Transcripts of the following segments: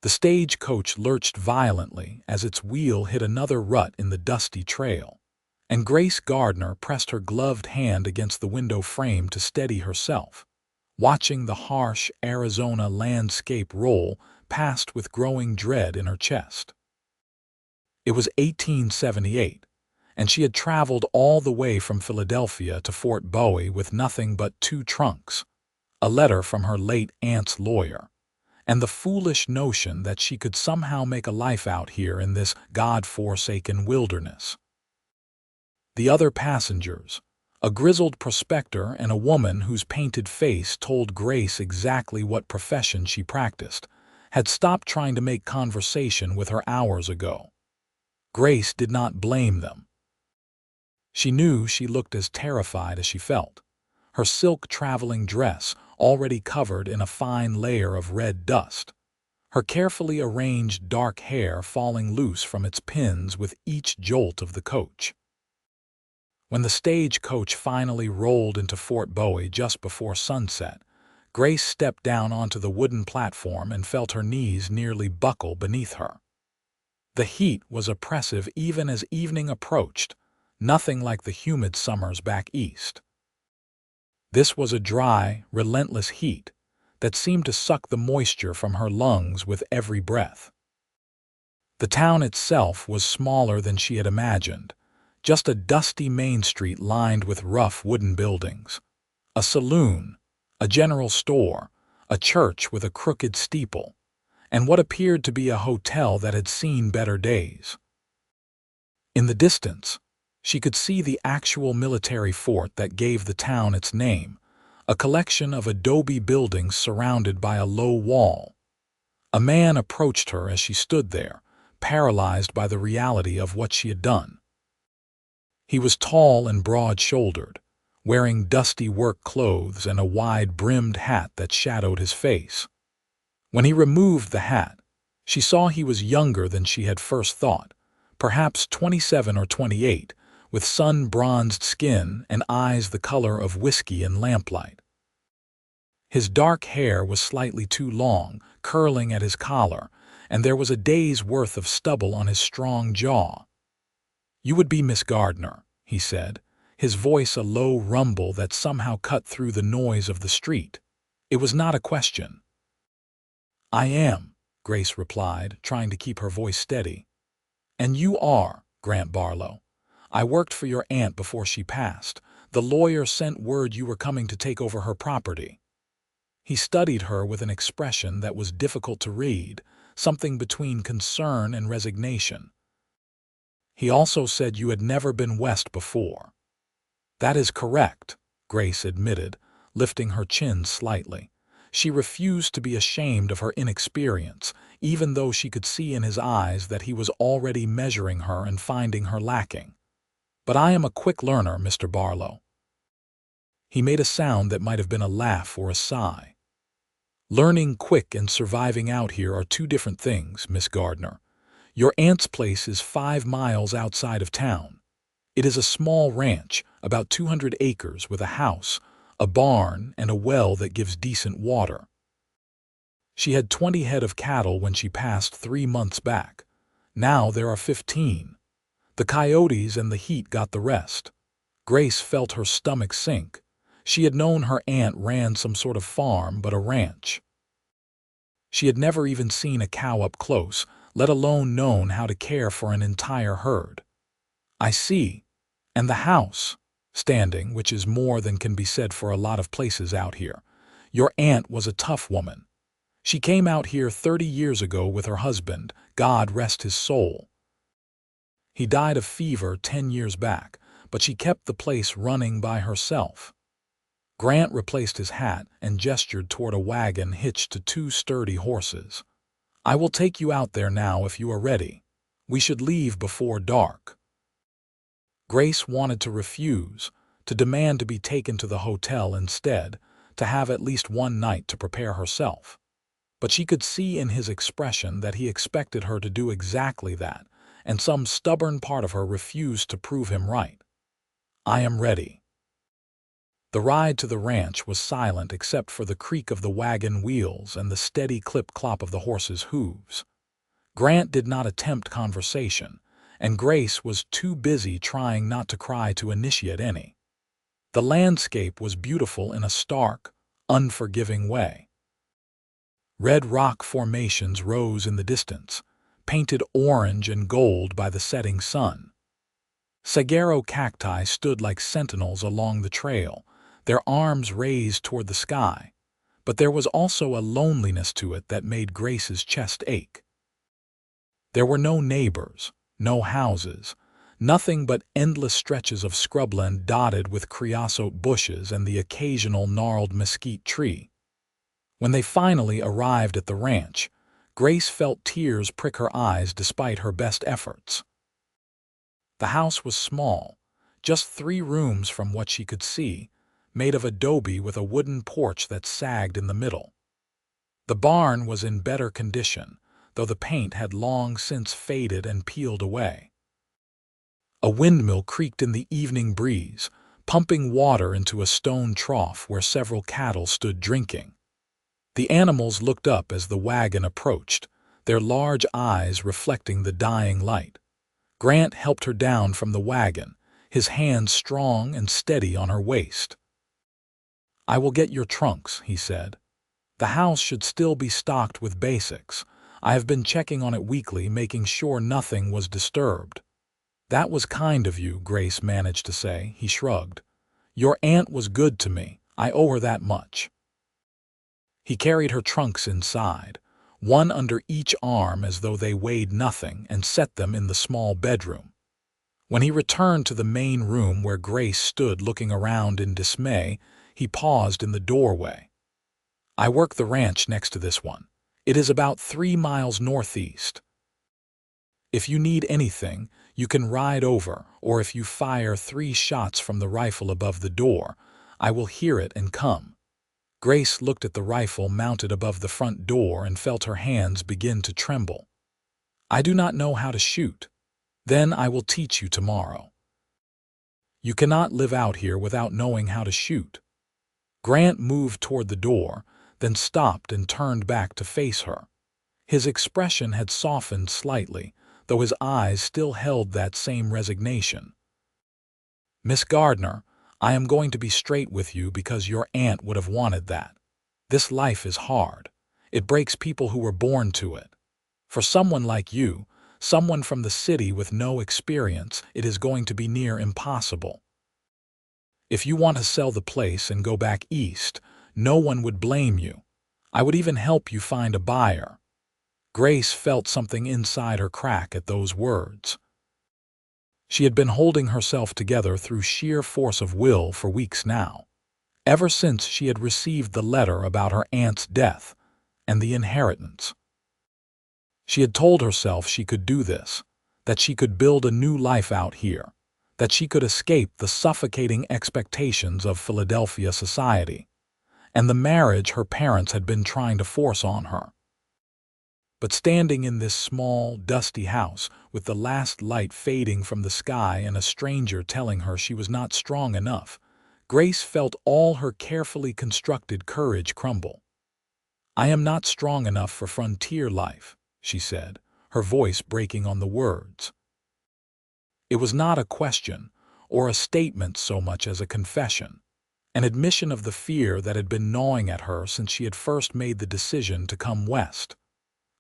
The stagecoach lurched violently as its wheel hit another rut in the dusty trail, and Grace Gardner pressed her gloved hand against the window frame to steady herself, watching the harsh Arizona landscape roll past with growing dread in her chest. It was 1878, and she had traveled all the way from Philadelphia to Fort Bowie with nothing but 2 trunks, a letter from her late aunt's lawyer, and the foolish notion that she could somehow make a life out here in this God-forsaken wilderness. The other passengers, a grizzled prospector and a woman whose painted face told Grace exactly what profession she practiced, had stopped trying to make conversation with her hours ago. Grace did not blame them. She knew she looked as terrified as she felt, her silk traveling dress already covered in a fine layer of red dust, her carefully arranged dark hair falling loose from its pins with each jolt of the coach. When the stagecoach finally rolled into Fort Bowie just before sunset, Grace stepped down onto the wooden platform and felt her knees nearly buckle beneath her. The heat was oppressive even as evening approached, nothing like the humid summers back east. This was a dry, relentless heat that seemed to suck the moisture from her lungs with every breath. The town itself was smaller than she had imagined, just a dusty main street lined with rough wooden buildings. A saloon, a general store, a church with a crooked steeple, and what appeared to be a hotel that had seen better days. In the distance, she could see the actual military fort that gave the town its name, a collection of adobe buildings surrounded by a low wall. A man approached her as she stood there, paralyzed by the reality of what she had done. He was tall and broad-shouldered, wearing dusty work clothes and a wide-brimmed hat that shadowed his face. When he removed the hat, she saw he was younger than she had first thought, perhaps 27 or 28, with sun-bronzed skin and eyes the color of whiskey in lamplight. His dark hair was slightly too long, curling at his collar, and there was a day's worth of stubble on his strong jaw. "You would be Miss Gardner," he said, his voice a low rumble that somehow cut through the noise of the street. It was not a question. "I am," Grace replied, trying to keep her voice steady. "And you are, Grant Barlow. I worked for your aunt before she passed. The lawyer sent word you were coming to take over her property." He studied her with an expression that was difficult to read, something between concern and resignation. "He also said you had never been west before." "That is correct," Grace admitted, lifting her chin slightly. She refused to be ashamed of her inexperience, even though she could see in his eyes that he was already measuring her and finding her lacking. "But I am a quick learner, Mr. Barlow." He made a sound that might have been a laugh or a sigh. "Learning quick and surviving out here are 2 different things, Miss Gardner. Your aunt's place is 5 miles outside of town. It is a small ranch, about 200 acres, with a house, a barn, and a well that gives decent water. She had 20 head of cattle when she passed 3 months back. Now there are 15. The coyotes and the heat got the rest." Grace felt her stomach sink. She had known her aunt ran some sort of farm, but a ranch. She had never even seen a cow up close, let alone known how to care for an entire herd. "I see. And the house, standing, which is more than can be said for a lot of places out here. Your aunt was a tough woman. She came out here 30 years ago with her husband, God rest his soul. He died of fever 10 years back, but she kept the place running by herself." Grant replaced his hat and gestured toward a wagon hitched to 2 sturdy horses. "I will take you out there now if you are ready. We should leave before dark." Grace wanted to refuse, to demand to be taken to the hotel instead, to have at least one night to prepare herself. But she could see in his expression that he expected her to do exactly that, and some stubborn part of her refused to prove him right. "I am ready." The ride to the ranch was silent except for the creak of the wagon wheels and the steady clip-clop of the horses' hooves. Grant did not attempt conversation, and Grace was too busy trying not to cry to initiate any. The landscape was beautiful in a stark, unforgiving way. Red rock formations rose in the distance, painted orange and gold by the setting sun. Saguaro cacti stood like sentinels along the trail, their arms raised toward the sky, but there was also a loneliness to it that made Grace's chest ache. There were no neighbors, no houses, nothing but endless stretches of scrubland dotted with creosote bushes and the occasional gnarled mesquite tree. When they finally arrived at the ranch, Grace felt tears prick her eyes despite her best efforts. The house was small, just 3 rooms from what she could see, made of adobe with a wooden porch that sagged in the middle. The barn was in better condition, though the paint had long since faded and peeled away. A windmill creaked in the evening breeze, pumping water into a stone trough where several cattle stood drinking. The animals looked up as the wagon approached, their large eyes reflecting the dying light. Grant helped her down from the wagon, his hands strong and steady on her waist. "I will get your trunks," he said. "The house should still be stocked with basics. I have been checking on it weekly, making sure nothing was disturbed." "That was kind of you," Grace managed to say. He shrugged. "Your aunt was good to me. I owe her that much." He carried her trunks inside, one under each arm as though they weighed nothing, and set them in the small bedroom. When he returned to the main room where Grace stood looking around in dismay, he paused in the doorway. "I work the ranch next to this one. It is about 3 miles northeast. If you need anything, you can ride over, or if you fire 3 shots from the rifle above the door, I will hear it and come." Grace looked at the rifle mounted above the front door and felt her hands begin to tremble. "I do not know how to shoot." "Then I will teach you tomorrow." "You cannot live out here without knowing how to shoot." Grant moved toward the door, then stopped and turned back to face her. His expression had softened slightly, though his eyes still held that same resignation. "Miss Gardner, I am going to be straight with you because your aunt would have wanted that. This life is hard. It breaks people who were born to it. For someone like you, someone from the city with no experience, it is going to be near impossible. If you want to sell the place and go back east, no one would blame you. I would even help you find a buyer." Grace felt something inside her crack at those words. She had been holding herself together through sheer force of will for weeks now, ever since she had received the letter about her aunt's death and the inheritance. She had told herself she could do this, that she could build a new life out here, that she could escape the suffocating expectations of Philadelphia society, and the marriage her parents had been trying to force on her. But standing in this small, dusty house, with the last light fading from the sky and a stranger telling her she was not strong enough, Grace felt all her carefully constructed courage crumble. "I am not strong enough for frontier life," she said, her voice breaking on the words. It was not a question or a statement so much as a confession, an admission of the fear that had been gnawing at her since she had first made the decision to come west.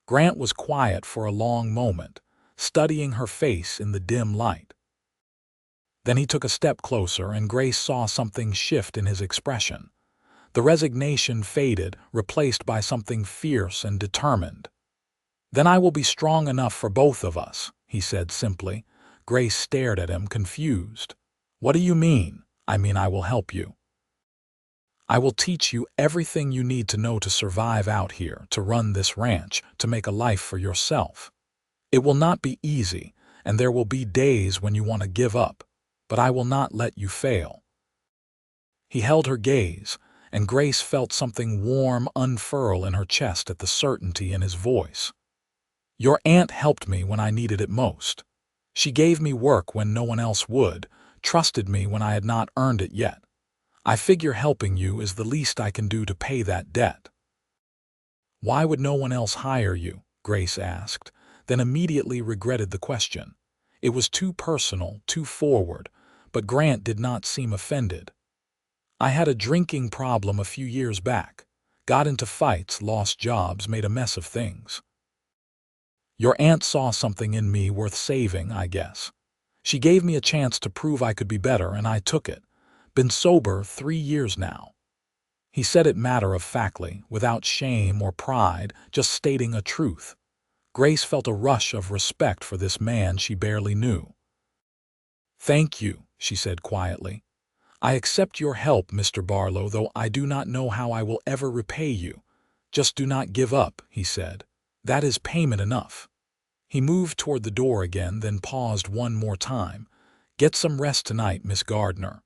Grant was quiet for a long moment, studying her face in the dim light. Then he took a step closer, and Grace saw something shift in his expression. The resignation faded, replaced by something fierce and determined. "Then I will be strong enough for both of us," he said simply. Grace stared at him, confused. "What do you mean?" "I mean I will help you. I will teach you everything you need to know to survive out here, to run this ranch, to make a life for yourself. It will not be easy, and there will be days when you want to give up, but I will not let you fail." He held her gaze, and Grace felt something warm unfurl in her chest at the certainty in his voice. "Your aunt helped me when I needed it most. She gave me work when no one else would, trusted me when I had not earned it yet. I figure helping you is the least I can do to pay that debt." "Why would no one else hire you?" Grace asked, then immediately regretted the question. It was too personal, too forward, but Grant did not seem offended. "I had a drinking problem a few years back. Got into fights, lost jobs, made a mess of things. Your aunt saw something in me worth saving, I guess. She gave me a chance to prove I could be better, and I took it. Been sober 3 years now." He said it matter-of-factly, without shame or pride, just stating a truth. Grace felt a rush of respect for this man she barely knew. "Thank you," she said quietly. "I accept your help, Mr. Barlow, though I do not know how I will ever repay you. Just do not give up," he said. "That is payment enough." He moved toward the door again, then paused one more time. "Get some rest tonight, Miss Gardner.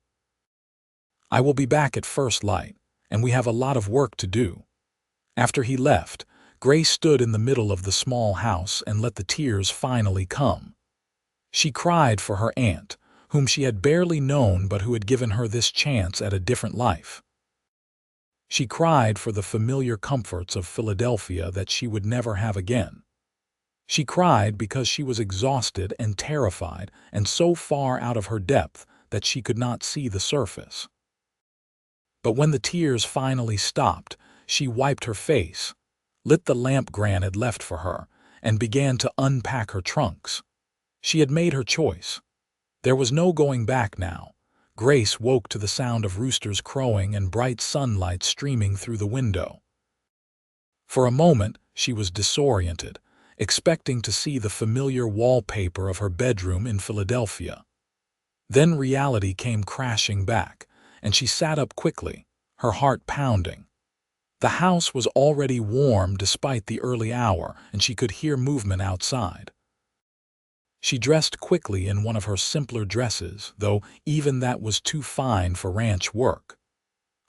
I will be back at first light, and we have a lot of work to do." After he left, Grace stood in the middle of the small house and let the tears finally come. She cried for her aunt, whom she had barely known but who had given her this chance at a different life. She cried for the familiar comforts of Philadelphia that she would never have again. She cried because she was exhausted and terrified and so far out of her depth that she could not see the surface. But when the tears finally stopped, she wiped her face, lit the lamp Grant had left for her, and began to unpack her trunks. She had made her choice. There was no going back now. Grace woke to the sound of roosters crowing and bright sunlight streaming through the window. For a moment, she was disoriented, expecting to see the familiar wallpaper of her bedroom in Philadelphia. Then reality came crashing back, and she sat up quickly, her heart pounding. The house was already warm despite the early hour, and she could hear movement outside. She dressed quickly in one of her simpler dresses, though even that was too fine for ranch work.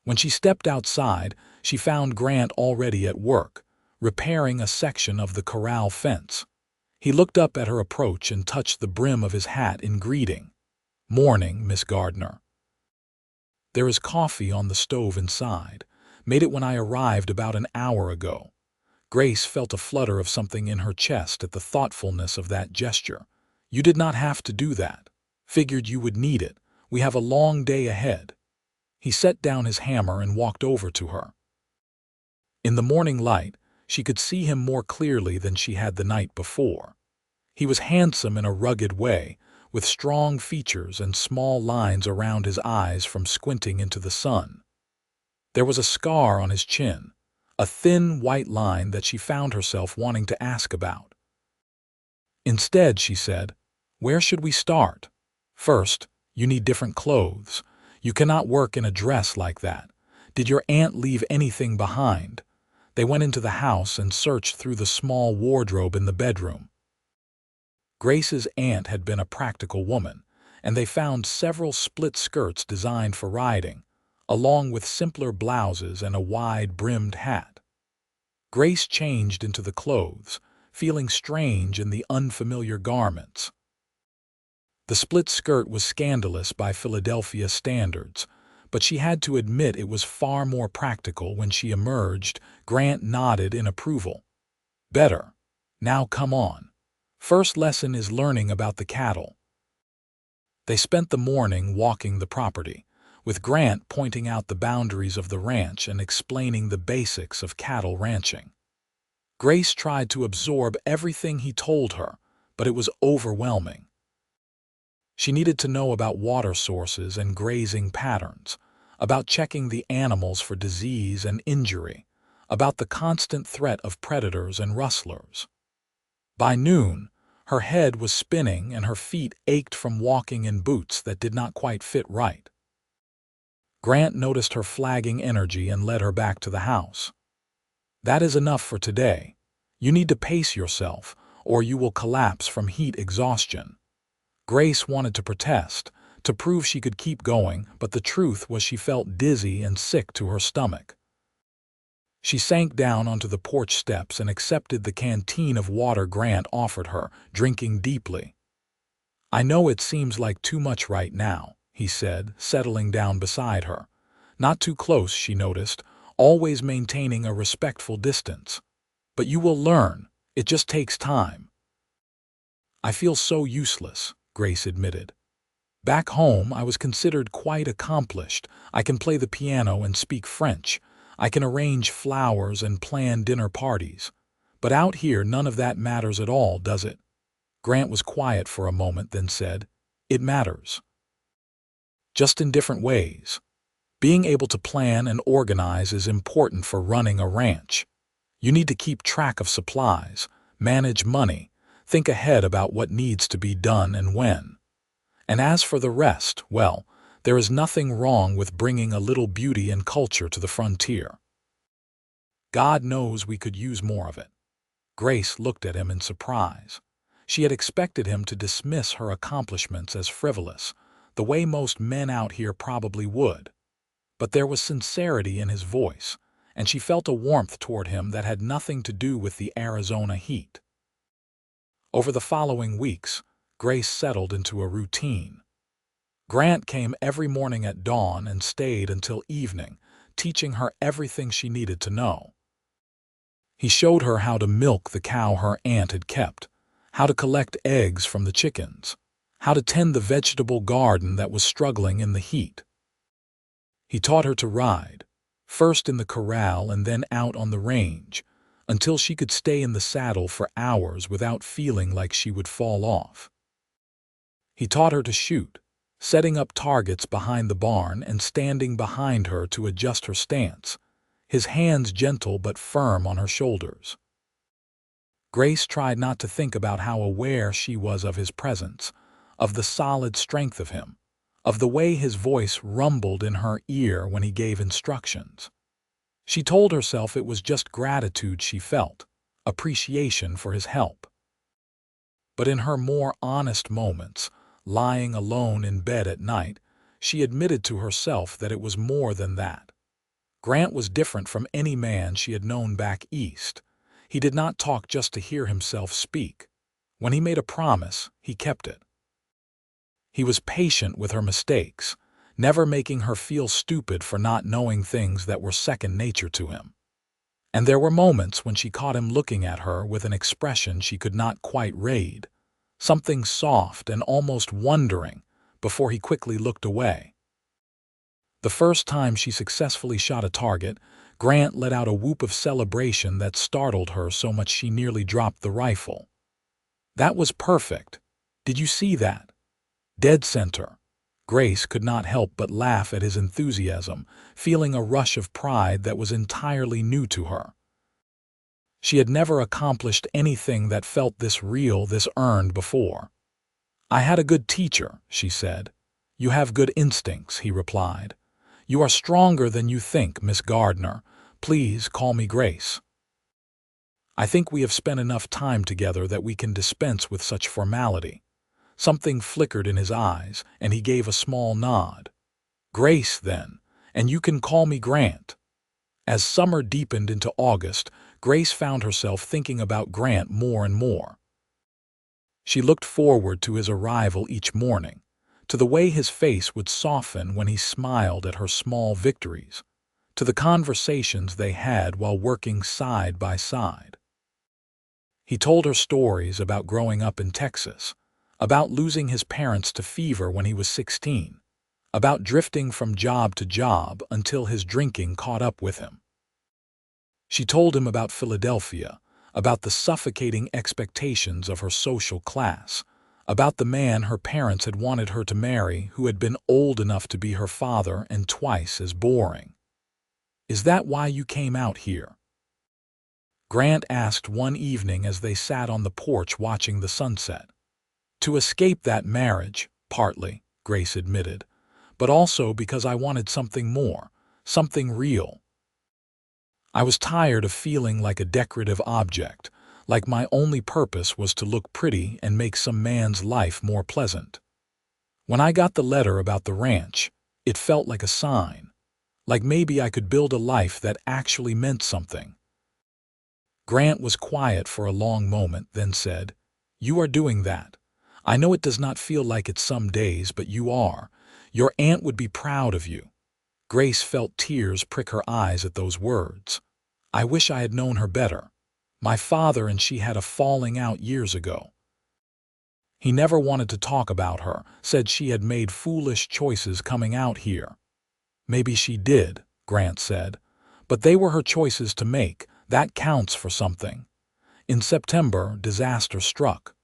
When she stepped outside, she found Grant already at work, repairing a section of the corral fence. He looked up at her approach and touched the brim of his hat in greeting. "Morning, Miss Gardner. There is coffee on the stove inside. Made it when I arrived about an hour ago." Grace felt a flutter of something in her chest at the thoughtfulness of that gesture. "You did not have to do that. Figured you would need it. We have a long day ahead." He set down his hammer and walked over to her. In the morning light, she could see him more clearly than she had the night before. He was handsome in a rugged way, with strong features and small lines around his eyes from squinting into the sun. There was a scar on his chin, a thin white line that she found herself wanting to ask about. Instead, she said, "Where should we start? First, you need different clothes. You cannot work in a dress like that. Did your aunt leave anything behind?" They went into the house and searched through the small wardrobe in the bedroom. Grace's aunt had been a practical woman, and they found several split skirts designed for riding, along with simpler blouses and a wide-brimmed hat. Grace changed into the clothes, feeling strange in the unfamiliar garments. The split skirt was scandalous by Philadelphia standards, but she had to admit it was far more practical when she emerged. Grant nodded in approval. "Better. Now come on. First lesson is learning about the cattle." They spent the morning walking the property, with Grant pointing out the boundaries of the ranch and explaining the basics of cattle ranching. Grace tried to absorb everything he told her, but it was overwhelming. She needed to know about water sources and grazing patterns, about checking the animals for disease and injury, about the constant threat of predators and rustlers. By noon, her head was spinning and her feet ached from walking in boots that did not quite fit right. Grant noticed her flagging energy and led her back to the house. "That is enough for today. You need to pace yourself, or you will collapse from heat exhaustion." Grace wanted to protest, to prove she could keep going, but the truth was she felt dizzy and sick to her stomach. She sank down onto the porch steps and accepted the canteen of water Grant offered her, drinking deeply. "I know it seems like too much right now," he said, settling down beside her, Not too close, she noticed, always maintaining a respectful distance. But you will learn. It just takes time. I feel so useless, Grace admitted. Back home, I was considered quite accomplished. I can play the piano and speak French. I can arrange flowers and plan dinner parties. But out here, none of that matters at all, does it? Grant was quiet for a moment, then said, "It matters. Just in different ways. Being able to plan and organize is important for running a ranch. You need to keep track of supplies, manage money, think ahead about what needs to be done and when. And as for the rest, well, there is nothing wrong with bringing a little beauty and culture to the frontier. God knows we could use more of it." Grace looked at him in surprise. She had expected him to dismiss her accomplishments as frivolous, the way most men out here probably would. But there was sincerity in his voice, and she felt a warmth toward him that had nothing to do with the Arizona heat. Over the following weeks, Grace settled into a routine. Grant came every morning at dawn and stayed until evening, teaching her everything she needed to know. He showed her how to milk the cow her aunt had kept, how to collect eggs from the chickens, how to tend the vegetable garden that was struggling in the heat. He taught her to ride, first in the corral and then out on the range, until she could stay in the saddle for hours without feeling like she would fall off. He taught her to shoot, setting up targets behind the barn and standing behind her to adjust her stance, his hands gentle but firm on her shoulders. Grace tried not to think about how aware she was of his presence, of the solid strength of him, of the way his voice rumbled in her ear when he gave instructions. She told herself it was just gratitude she felt, appreciation for his help. But in her more honest moments, lying alone in bed at night, she admitted to herself that it was more than that. Grant was different from any man she had known back east. He did not talk just to hear himself speak. When he made a promise, he kept it. He was patient with her mistakes, never making her feel stupid for not knowing things that were second nature to him. And there were moments when she caught him looking at her with an expression she could not quite read, something soft and almost wondering, before he quickly looked away. The first time she successfully shot a target, Grant let out a whoop of celebration that startled her so much she nearly dropped the rifle. "That was perfect. Did you see that? Dead center." Grace could not help but laugh at his enthusiasm, feeling a rush of pride that was entirely new to her. She had never accomplished anything that felt this real, this earned before. "I had a good teacher," she said. "You have good instincts," he replied. "You are stronger than you think, Miss Gardner. Please call me Grace. I think we have spent enough time together that we can dispense with such formality." Something flickered in his eyes, and he gave a small nod. "Grace, then, and you can call me Grant." As summer deepened into August, Grace found herself thinking about Grant more and more. She looked forward to his arrival each morning, to the way his face would soften when he smiled at her small victories, to the conversations they had while working side by side. He told her stories about growing up in Texas, about losing his parents to fever when he was 16, about drifting from job to job until his drinking caught up with him. She told him about Philadelphia, about the suffocating expectations of her social class, about the man her parents had wanted her to marry who had been old enough to be her father and twice as boring. "Is that why you came out here?" Grant asked one evening as they sat on the porch watching the sunset. "To escape that marriage, partly," Grace admitted, "but also because I wanted something more, something real. I was tired of feeling like a decorative object, like my only purpose was to look pretty and make some man's life more pleasant. When I got the letter about the ranch, it felt like a sign, like maybe I could build a life that actually meant something." Grant was quiet for a long moment, then said, "You are doing that. I know it does not feel like it some days, but you are. Your aunt would be proud of you." Grace felt tears prick her eyes at those words. I wish I had known her better. My father and she had a falling out years ago. He never wanted to talk about her, said she had made foolish choices coming out here. Maybe she did, Grant said, but they were her choices to make. That counts for something. In September, disaster struck.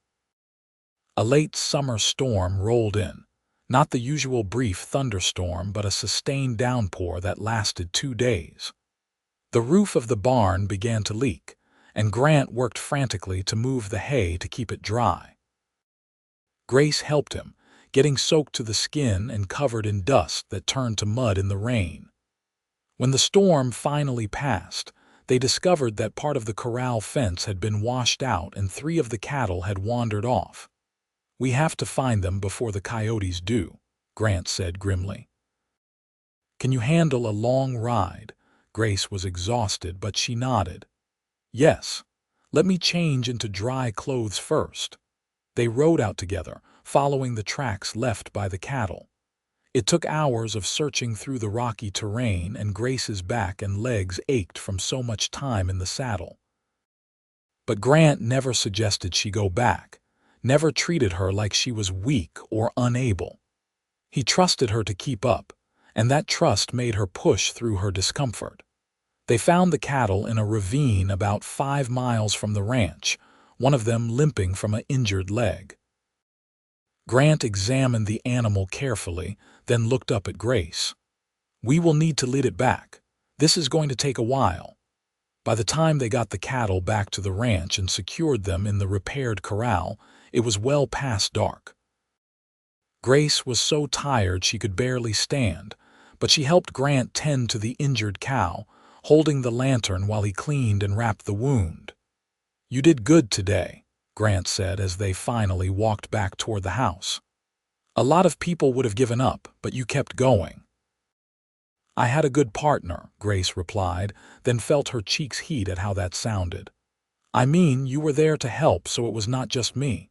A late summer storm rolled in. Not the usual brief thunderstorm, but a sustained downpour that lasted 2 days. The roof of the barn began to leak, and Grant worked frantically to move the hay to keep it dry. Grace helped him, getting soaked to the skin and covered in dust that turned to mud in the rain. When the storm finally passed, they discovered that part of the corral fence had been washed out and 3 of the cattle had wandered off. We have to find them before the coyotes do, Grant said grimly. Can you handle a long ride? Grace was exhausted, but she nodded. Yes. Let me change into dry clothes first. They rode out together, following the tracks left by the cattle. It took hours of searching through the rocky terrain, and Grace's back and legs ached from so much time in the saddle. But Grant never suggested she go back, never treated her like she was weak or unable. He trusted her to keep up, and that trust made her push through her discomfort. They found the cattle in a ravine about 5 miles from the ranch, one of them limping from an injured leg. Grant examined the animal carefully, then looked up at Grace. We will need to lead it back. This is going to take a while. By the time they got the cattle back to the ranch and secured them in the repaired corral, it was well past dark. Grace was so tired she could barely stand, but she helped Grant tend to the injured cow, holding the lantern while he cleaned and wrapped the wound. You did good today, Grant said as they finally walked back toward the house. A lot of people would have given up, but you kept going. I had a good partner, Grace replied, then felt her cheeks heat at how that sounded. I mean, you were there to help, so it was not just me.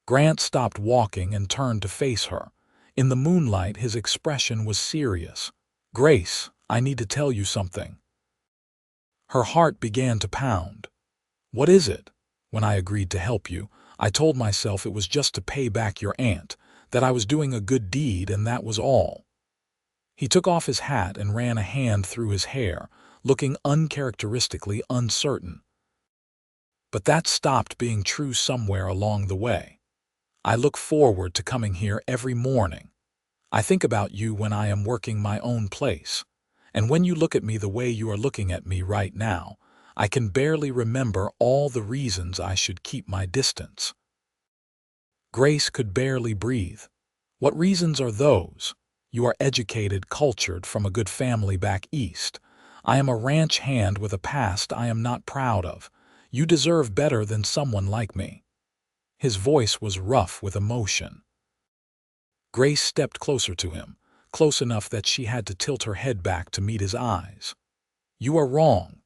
Grant stopped walking and turned to face her. In the moonlight, his expression was serious. Grace, I need to tell you something. Her heart began to pound. What is it? When I agreed to help you, I told myself it was just to pay back your aunt, that I was doing a good deed, and that was all. He took off his hat and ran a hand through his hair, looking uncharacteristically uncertain. But that stopped being true somewhere along the way. I look forward to coming here every morning. I think about you when I am working my own place, and when you look at me the way you are looking at me right now, I can barely remember all the reasons I should keep my distance. Grace could barely breathe. What reasons are those? You are educated, cultured, from a good family back east. I am a ranch hand with a past I am not proud of. You deserve better than someone like me. His voice was rough with emotion. Grace stepped closer to him, close enough that she had to tilt her head back to meet his eyes. You are wrong.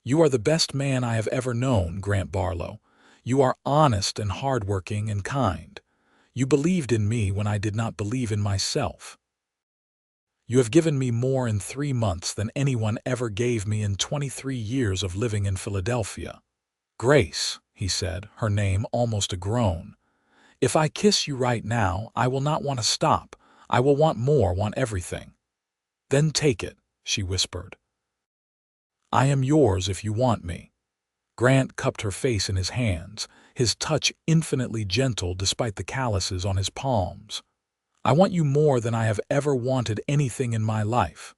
You are the best man I have ever known, Grant Barlow. You are honest and hardworking and kind. You believed in me when I did not believe in myself. You have given me more in 3 months than anyone ever gave me in 23 years of living in Philadelphia. Grace, he said, her name almost a groan. If I kiss you right now, I will not want to stop. I will want more, want everything. Then take it, she whispered. I am yours if you want me. Grant cupped her face in his hands, his touch infinitely gentle despite the calluses on his palms. I want you more than I have ever wanted anything in my life.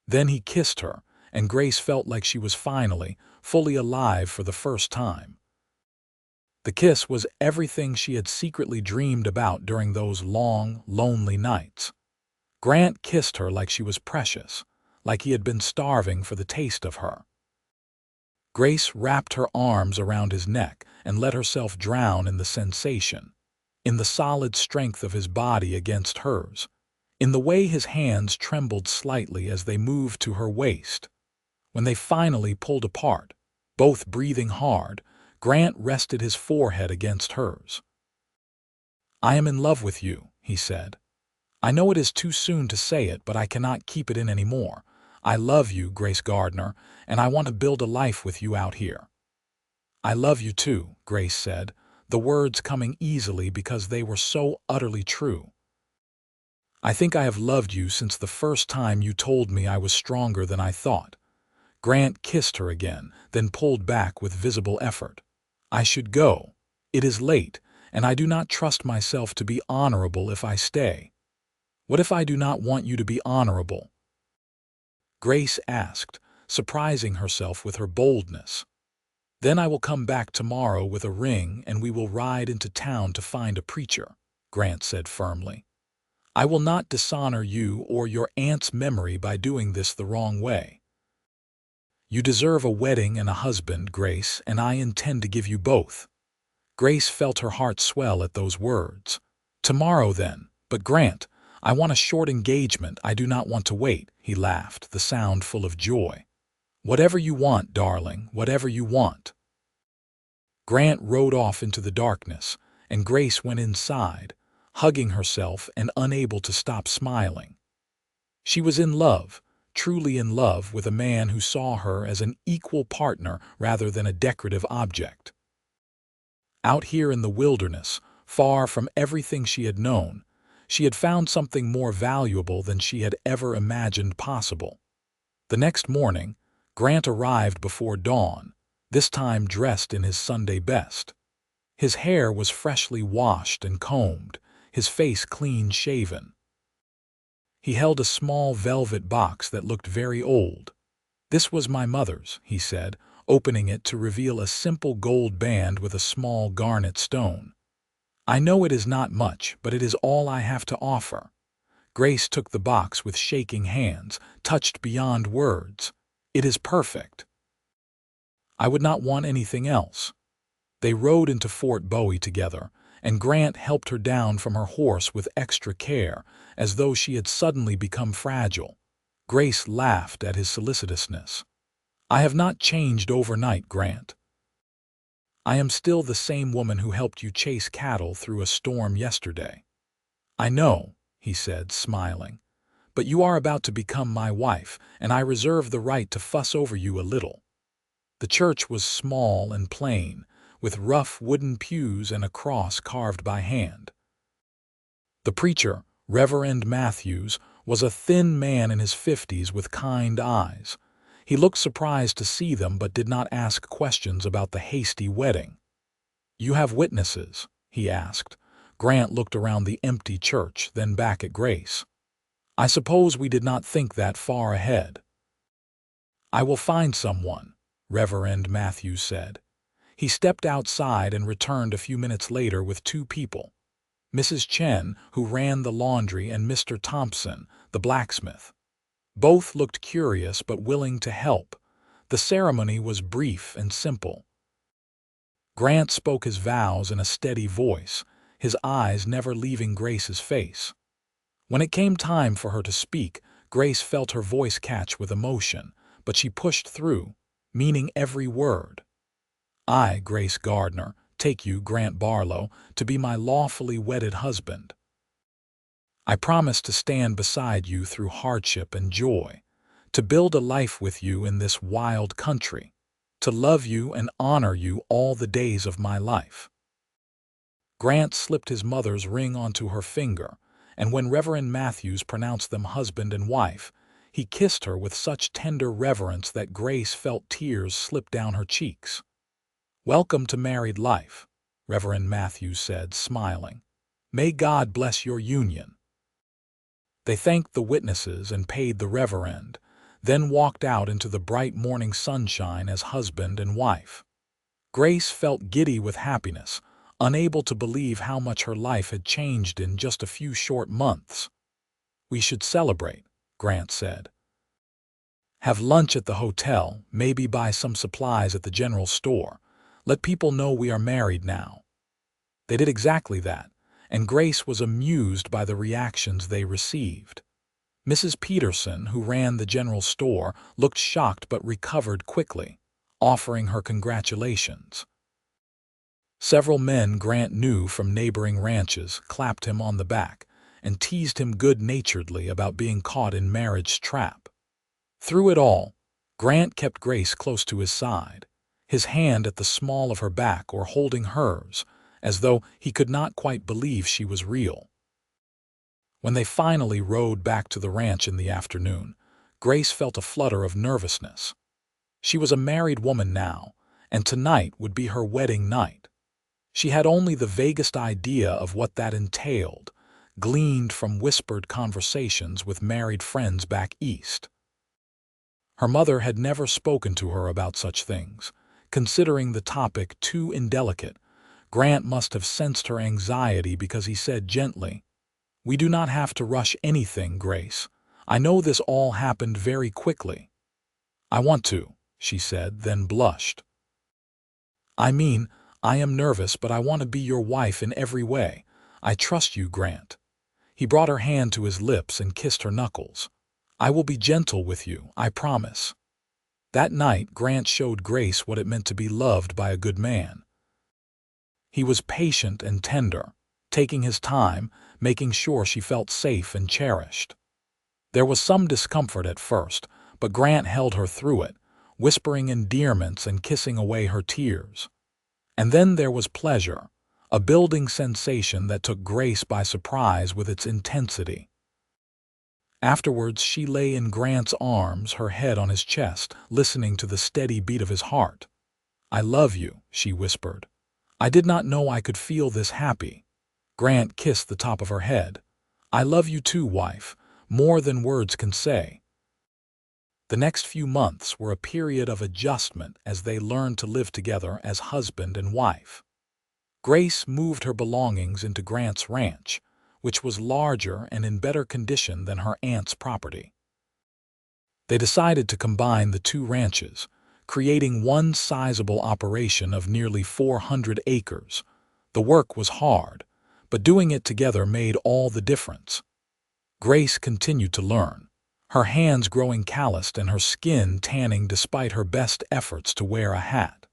Then he kissed her, and Grace felt like she was finally, fully alive for the first time. The kiss was everything she had secretly dreamed about during those long, lonely nights. Grant kissed her like she was precious, like he had been starving for the taste of her. Grace wrapped her arms around his neck and let herself drown in the sensation, in the solid strength of his body against hers, in the way his hands trembled slightly as they moved to her waist. When they finally pulled apart, both breathing hard, Grant rested his forehead against hers. I am in love with you, he said. I know it is too soon to say it, but I cannot keep it in anymore. I love you, Grace Gardner, and I want to build a life with you out here." "I love you too," Grace said, the words coming easily because they were so utterly true. "I think I have loved you since the first time you told me I was stronger than I thought." Grant kissed her again, then pulled back with visible effort. "I should go. It is late, and I do not trust myself to be honorable if I stay." "What if I do not want you to be honorable?" Grace asked, surprising herself with her boldness. "Then I will come back tomorrow with a ring and we will ride into town to find a preacher," Grant said firmly. "I will not dishonor you or your aunt's memory by doing this the wrong way. You deserve a wedding and a husband, Grace, and I intend to give you both." Grace felt her heart swell at those words. "Tomorrow, then. But Grant, I want a short engagement. I do not want to wait," he laughed, the sound full of joy. "Whatever you want, darling, whatever you want." Grant rode off into the darkness, and Grace went inside, hugging herself and unable to stop smiling. She was in love, truly in love with a man who saw her as an equal partner rather than a decorative object. Out here in the wilderness, far from everything she had known, she had found something more valuable than she had ever imagined possible. The next morning, Grant arrived before dawn, this time dressed in his Sunday best. His hair was freshly washed and combed, his face clean-shaven. He held a small velvet box that looked very old. "This was my mother's," he said, opening it to reveal a simple gold band with a small garnet stone. "I know it is not much, but it is all I have to offer." Grace took the box with shaking hands, touched beyond words. "It is perfect. I would not want anything else." They rode into Fort Bowie together, and Grant helped her down from her horse with extra care, as though she had suddenly become fragile. Grace laughed at his solicitousness. "I have not changed overnight, Grant. I am still the same woman who helped you chase cattle through a storm yesterday." "I know," he said, smiling, "but you are about to become my wife, and I reserve the right to fuss over you a little." The church was small and plain, with rough wooden pews and a cross carved by hand. The preacher, Reverend Matthews, was a thin man in his 50s with kind eyes. He looked surprised to see them but did not ask questions about the hasty wedding. "You have witnesses?" he asked. Grant looked around the empty church, then back at Grace. "I suppose we did not think that far ahead." "I will find someone," Reverend Matthews said. He stepped outside and returned a few minutes later with two people. Mrs. Chen, who ran the laundry, and Mr. Thompson, the blacksmith. Both looked curious but willing to help. The ceremony was brief and simple. Grant spoke his vows in a steady voice, his eyes never leaving Grace's face. When it came time for her to speak, Grace felt her voice catch with emotion, but she pushed through, meaning every word. "I, Grace Gardner, take you, Grant Barlow, to be my lawfully wedded husband. I promise to stand beside you through hardship and joy, to build a life with you in this wild country, to love you and honor you all the days of my life." Grant slipped his mother's ring onto her finger, and when Reverend Matthews pronounced them husband and wife, he kissed her with such tender reverence that Grace felt tears slip down her cheeks. "Welcome to married life," Reverend Matthews said, smiling. "May God bless your union." They thanked the witnesses and paid the reverend, then walked out into the bright morning sunshine as husband and wife. Grace felt giddy with happiness, unable to believe how much her life had changed in just a few short months. "We should celebrate," Grant said. "Have lunch at the hotel, maybe buy some supplies at the general store. Let people know we are married now." They did exactly that, and Grace was amused by the reactions they received. Mrs. Peterson, who ran the general store, looked shocked but recovered quickly, offering her congratulations. Several men Grant knew from neighboring ranches clapped him on the back, and teased him good-naturedly about being caught in marriage's trap. Through it all, Grant kept Grace close to his side, his hand at the small of her back or holding hers, as though he could not quite believe she was real. When they finally rode back to the ranch in the afternoon, Grace felt a flutter of nervousness. She was a married woman now, and tonight would be her wedding night. She had only the vaguest idea of what that entailed, gleaned from whispered conversations with married friends back east. Her mother had never spoken to her about such things. Considering the topic too indelicate, Grant must have sensed her anxiety because he said gently, "We do not have to rush anything, Grace. I know this all happened very quickly." "I want to," she said, then blushed. "I mean, I am nervous, but I want to be your wife in every way. I trust you, Grant." He brought her hand to his lips and kissed her knuckles. "I will be gentle with you, I promise." That night, Grant showed Grace what it meant to be loved by a good man. He was patient and tender, taking his time, making sure she felt safe and cherished. There was some discomfort at first, but Grant held her through it, whispering endearments and kissing away her tears. And then there was pleasure, a building sensation that took Grace by surprise with its intensity. Afterwards, she lay in Grant's arms, her head on his chest, listening to the steady beat of his heart. "I love you," she whispered. "I did not know I could feel this happy." Grant kissed the top of her head. "I love you too, wife, more than words can say." The next few months were a period of adjustment as they learned to live together as husband and wife. Grace moved her belongings into Grant's ranch, which was larger and in better condition than her aunt's property. They decided to combine the two ranches, creating one sizable operation of nearly 400 acres. The work was hard, but doing it together made all the difference. Grace continued to learn, her hands growing calloused and her skin tanning despite her best efforts to wear a hat.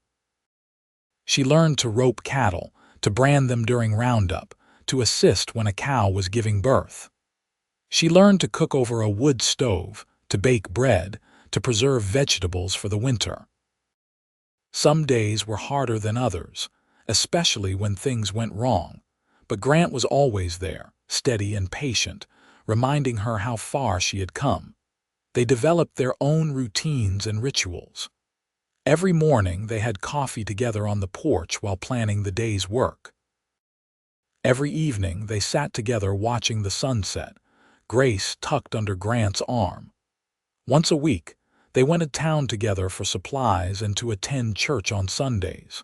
She learned to rope cattle, to brand them during roundup, to assist when a cow was giving birth. She learned to cook over a wood stove, to bake bread, to preserve vegetables for the winter. Some days were harder than others, especially when things went wrong, but Grant was always there, steady and patient, reminding her how far she had come. They developed their own routines and rituals. Every morning they had coffee together on the porch while planning the day's work. Every evening they sat together watching the sunset, Grace tucked under Grant's arm. Once a week, they went to town together for supplies and to attend church on Sundays.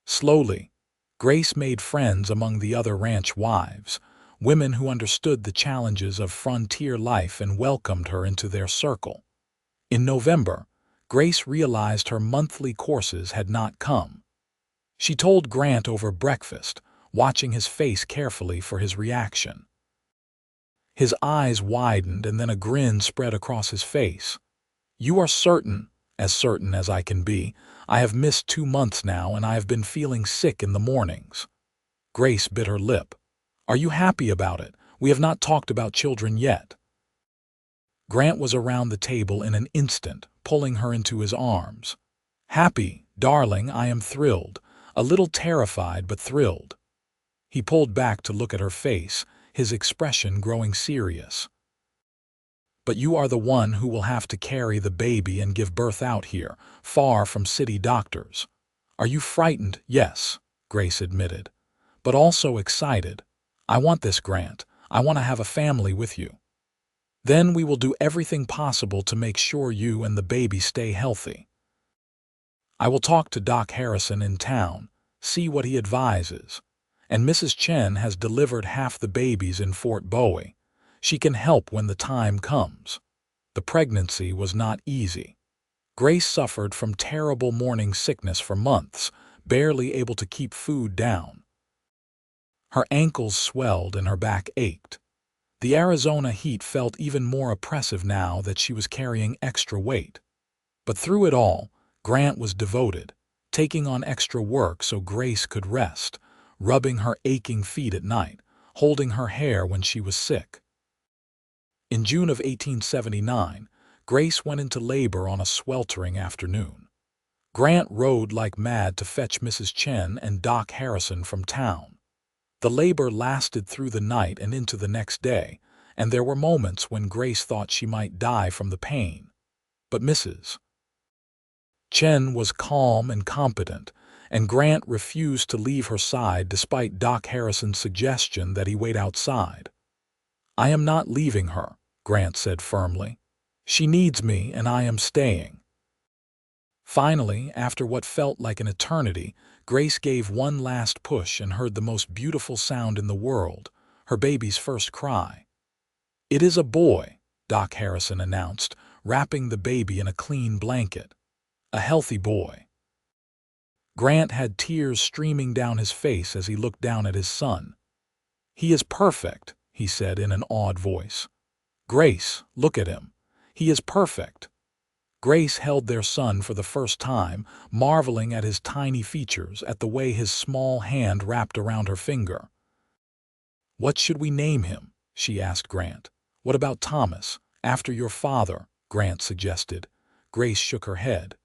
Slowly, Grace made friends among the other ranch wives, women who understood the challenges of frontier life and welcomed her into their circle. In November, Grace realized her monthly courses had not come. She told Grant over breakfast, watching his face carefully for his reaction. His eyes widened and then a grin spread across his face. "You are certain as I can be. I have missed 2 months now and I have been feeling sick in the mornings." Grace bit her lip. "Are you happy about it? We have not talked about children yet." Grant was around the table in an instant, pulling her into his arms. "Happy, darling, I am thrilled, a little terrified but thrilled." He pulled back to look at her face, his expression growing serious. "But you are the one who will have to carry the baby and give birth out here, far from city doctors." "Are you frightened?" "Yes," Grace admitted, "but also excited. I want this, Grant. I want to have a family with you. Then we will do everything possible to make sure you and the baby stay healthy. I will talk to Doc Harrison in town, see what he advises. And Mrs. Chen has delivered half the babies in Fort Bowie. She can help when the time comes." The pregnancy was not easy. Grace suffered from terrible morning sickness for months, barely able to keep food down. Her ankles swelled and her back ached. The Arizona heat felt even more oppressive now that she was carrying extra weight. But through it all, Grant was devoted, taking on extra work so Grace could rest, rubbing her aching feet at night, holding her hair when she was sick. In June of 1879, Grace went into labor on a sweltering afternoon. Grant rode like mad to fetch Mrs. Chen and Doc Harrison from town. The labor lasted through the night and into the next day, and there were moments when Grace thought she might die from the pain. But Mrs. Chen was calm and competent, and Grant refused to leave her side despite Doc Harrison's suggestion that he wait outside. "I am not leaving her," Grant said firmly. "She needs me, and I am staying." Finally, after what felt like an eternity, Grace gave one last push and heard the most beautiful sound in the world, her baby's first cry. "It is a boy," Doc Harrison announced, wrapping the baby in a clean blanket. "A healthy boy." Grant had tears streaming down his face as he looked down at his son. "He is perfect," he said in an awed voice. "Grace, look at him. He is perfect." Grace held their son for the first time, marveling at his tiny features, at the way his small hand wrapped around her finger. "What should we name him?" she asked Grant. "What about Thomas, after your father?" Grant suggested. Grace shook her head.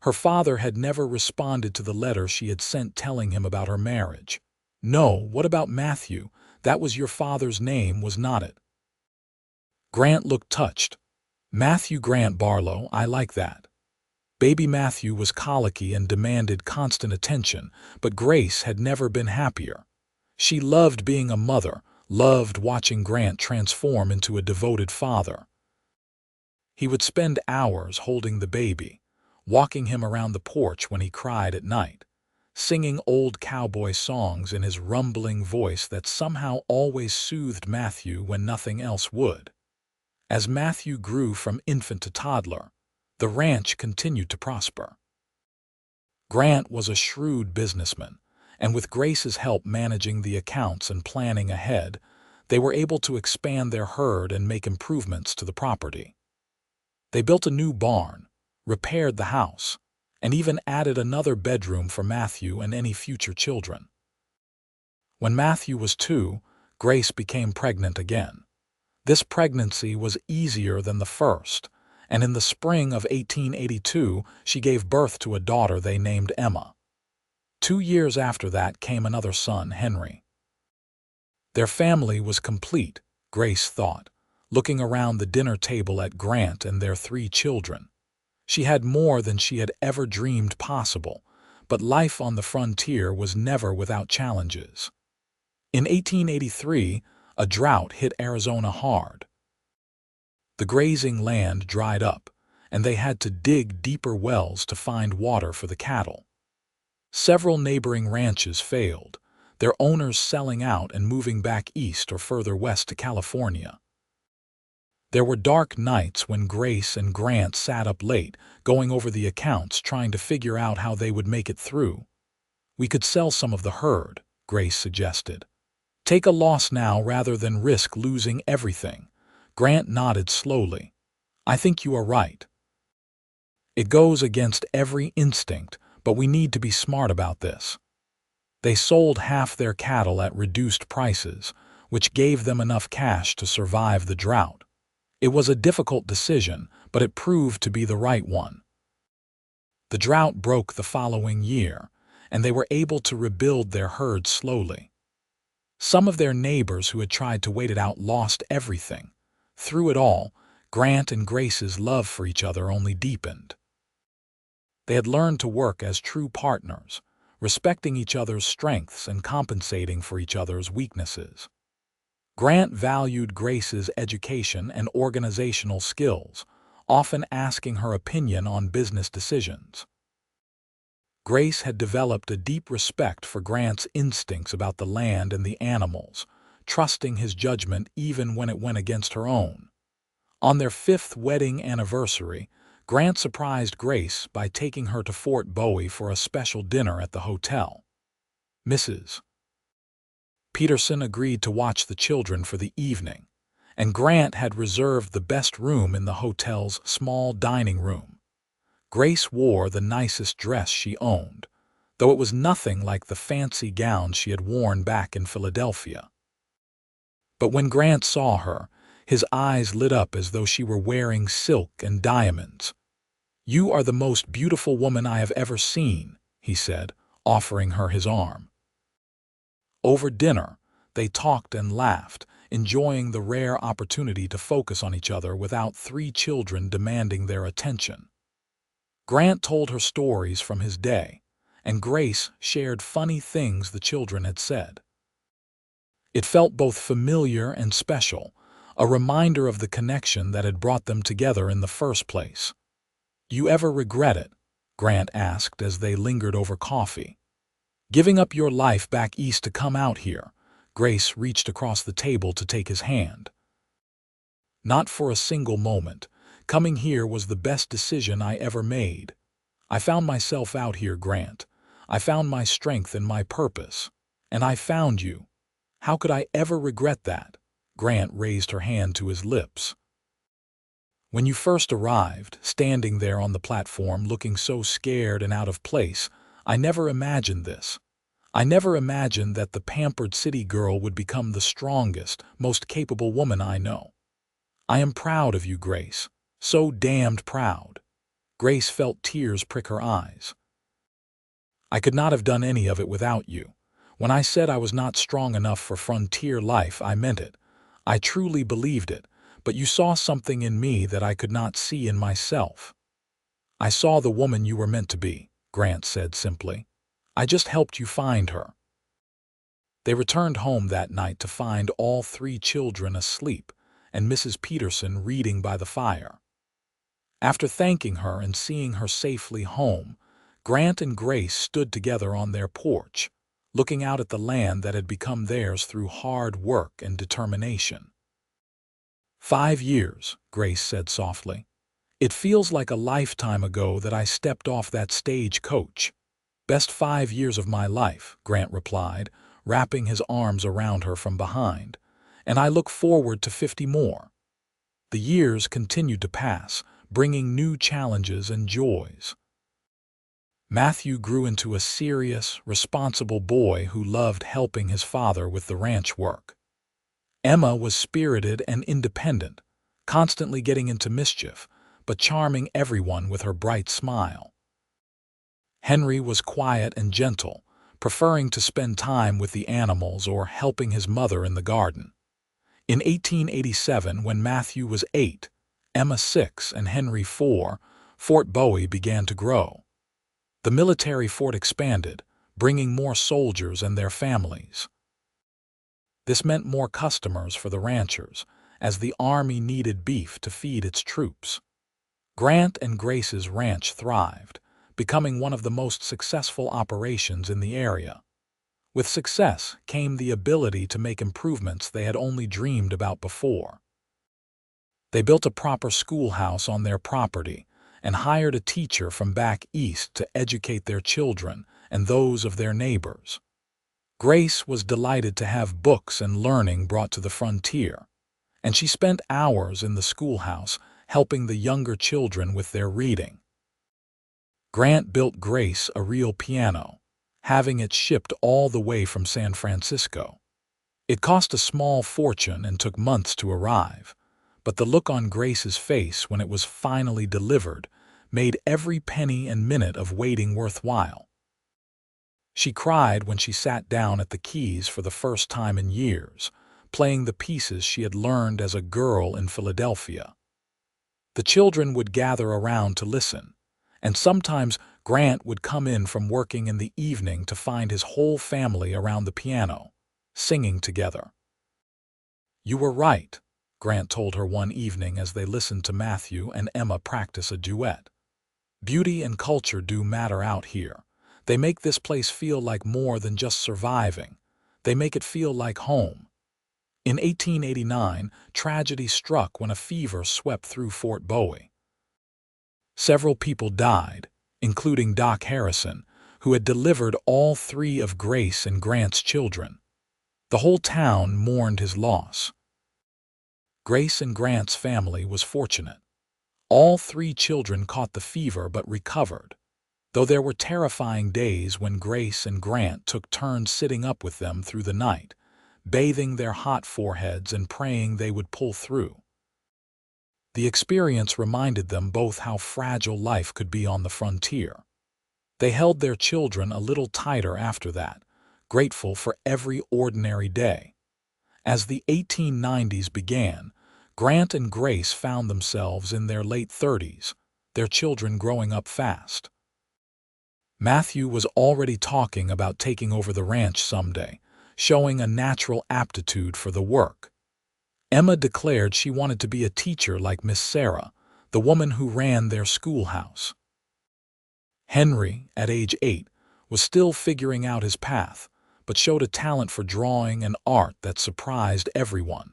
Her father had never responded to the letter she had sent telling him about her marriage. "No, what about Matthew? That was your father's name, was not it?" Grant looked touched. "Matthew Grant Barlow, I like that." Baby Matthew was colicky and demanded constant attention, but Grace had never been happier. She loved being a mother, loved watching Grant transform into a devoted father. He would spend hours holding the baby, walking him around the porch when he cried at night, singing old cowboy songs in his rumbling voice that somehow always soothed Matthew when nothing else would. As Matthew grew from infant to toddler, the ranch continued to prosper. Grant was a shrewd businessman, and with Grace's help managing the accounts and planning ahead, they were able to expand their herd and make improvements to the property. They built a new barn, repaired the house, and even added another bedroom for Matthew and any future children. When Matthew was 2, Grace became pregnant again. This pregnancy was easier than the first, and in the spring of 1882 she gave birth to a daughter they named Emma. 2 years after that came another son, Henry. Their family was complete, Grace thought, looking around the dinner table at Grant and their 3 children. She had more than she had ever dreamed possible, but life on the frontier was never without challenges. In 1883, a drought hit Arizona hard. The grazing land dried up, and they had to dig deeper wells to find water for the cattle. Several neighboring ranches failed, their owners selling out and moving back east or further west to California. There were dark nights when Grace and Grant sat up late, going over the accounts, trying to figure out how they would make it through. "We could sell some of the herd," Grace suggested. "Take a loss now rather than risk losing everything." Grant nodded slowly. "I think you are right. It goes against every instinct, but we need to be smart about this." They sold half their cattle at reduced prices, which gave them enough cash to survive the drought. It was a difficult decision, but it proved to be the right one. The drought broke the following year, and they were able to rebuild their herd slowly. Some of their neighbors who had tried to wait it out lost everything. Through it all, Grant and Grace's love for each other only deepened. They had learned to work as true partners, respecting each other's strengths and compensating for each other's weaknesses. Grant valued Grace's education and organizational skills, often asking her opinion on business decisions. Grace had developed a deep respect for Grant's instincts about the land and the animals, trusting his judgment even when it went against her own. On their 5th wedding anniversary, Grant surprised Grace by taking her to Fort Bowie for a special dinner at the hotel. Mrs. Peterson agreed to watch the children for the evening, and Grant had reserved the best room in the hotel's small dining room. Grace wore the nicest dress she owned, though it was nothing like the fancy gown she had worn back in Philadelphia. But when Grant saw her, his eyes lit up as though she were wearing silk and diamonds. "You are the most beautiful woman I have ever seen," he said, offering her his arm. Over dinner, they talked and laughed, enjoying the rare opportunity to focus on each other without three children demanding their attention. Grant told her stories from his day, and Grace shared funny things the children had said. It felt both familiar and special, a reminder of the connection that had brought them together in the first place. "You ever regret it?" Grant asked as they lingered over coffee. "Giving up your life back east to come out here?" Grace reached across the table to take his hand. "Not for a single moment. Coming here was the best decision I ever made. I found myself out here, Grant. I found my strength and my purpose. And I found you. How could I ever regret that?" Grant raised her hand to his lips. "When you first arrived, standing there on the platform looking so scared and out of place, I never imagined this. I never imagined that the pampered city girl would become the strongest, most capable woman I know. I am proud of you, Grace. So damned proud." Grace felt tears prick her eyes. "I could not have done any of it without you. When I said I was not strong enough for frontier life, I meant it. I truly believed it, but you saw something in me that I could not see in myself." "I saw the woman you were meant to be," Grant said simply. "I just helped you find her." They returned home that night to find all three children asleep and Mrs. Peterson reading by the fire. After thanking her and seeing her safely home, Grant and Grace stood together on their porch, looking out at the land that had become theirs through hard work and determination. "5 years," Grace said softly. "It feels like a lifetime ago that I stepped off that stagecoach." "Best 5 years of my life," Grant replied, wrapping his arms around her from behind. "And I look forward to 50 more." The years continued to pass, bringing new challenges and joys. Matthew grew into a serious, responsible boy who loved helping his father with the ranch work. Emma was spirited and independent, constantly getting into mischief, but charming everyone with her bright smile. Henry was quiet and gentle, preferring to spend time with the animals or helping his mother in the garden. In 1887, when Matthew was 8, Emma 6, and Henry 4, Fort Bowie began to grow. The military fort expanded, bringing more soldiers and their families. This meant more customers for the ranchers, as the army needed beef to feed its troops. Grant and Grace's ranch thrived, becoming one of the most successful operations in the area. With success came the ability to make improvements they had only dreamed about before. They built a proper schoolhouse on their property and hired a teacher from back east to educate their children and those of their neighbors. Grace was delighted to have books and learning brought to the frontier, and she spent hours in the schoolhouse helping the younger children with their reading. Grant built Grace a real piano, having it shipped all the way from San Francisco. It cost a small fortune and took months to arrive, but the look on Grace's face when it was finally delivered made every penny and minute of waiting worthwhile. She cried when she sat down at the keys for the first time in years, playing the pieces she had learned as a girl in Philadelphia. The children would gather around to listen, and sometimes Grant would come in from working in the evening to find his whole family around the piano, singing together. "You were right," Grant told her one evening as they listened to Matthew and Emma practice a duet. "Beauty and culture do matter out here. They make this place feel like more than just surviving. They make it feel like home." In 1889, tragedy struck when a fever swept through Fort Bowie. Several people died, including Doc Harrison, who had delivered all three of Grace and Grant's children. The whole town mourned his loss. Grace and Grant's family was fortunate. All three children caught the fever but recovered, though there were terrifying days when Grace and Grant took turns sitting up with them through the night, bathing their hot foreheads and praying they would pull through. The experience reminded them both how fragile life could be on the frontier. They held their children a little tighter after that, grateful for every ordinary day. As the 1890s began, Grant and Grace found themselves in their late 30s, their children growing up fast. Matthew was already talking about taking over the ranch someday, showing a natural aptitude for the work. Emma declared she wanted to be a teacher like Miss Sarah, the woman who ran their schoolhouse. Henry, at age 8, was still figuring out his path, but showed a talent for drawing and art that surprised everyone.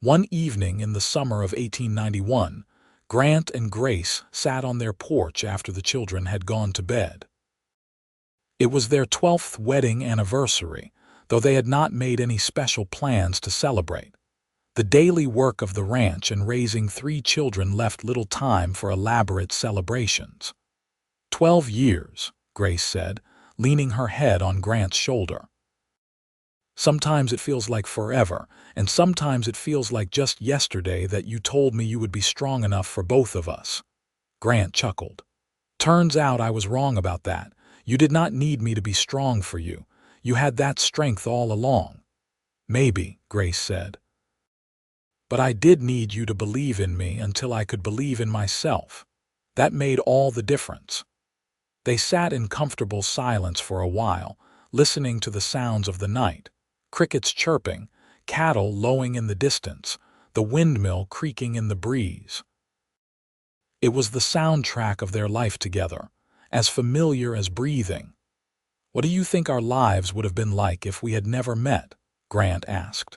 One evening in the summer of 1891, Grant and Grace sat on their porch after the children had gone to bed. It was their 12th wedding anniversary, though they had not made any special plans to celebrate. The daily work of the ranch and raising 3 children left little time for elaborate celebrations. 12 years, Grace said, leaning her head on Grant's shoulder. Sometimes it feels like forever, and sometimes it feels like just yesterday that you told me you would be strong enough for both of us. Grant chuckled. Turns out I was wrong about that. You did not need me to be strong for you. You had that strength all along. Maybe, Grace said. But I did need you to believe in me until I could believe in myself. That made all the difference. They sat in comfortable silence for a while, listening to the sounds of the night, crickets chirping, cattle lowing in the distance, the windmill creaking in the breeze. It was the soundtrack of their life together, as familiar as breathing. What do you think our lives would have been like if we had never met? Grant asked.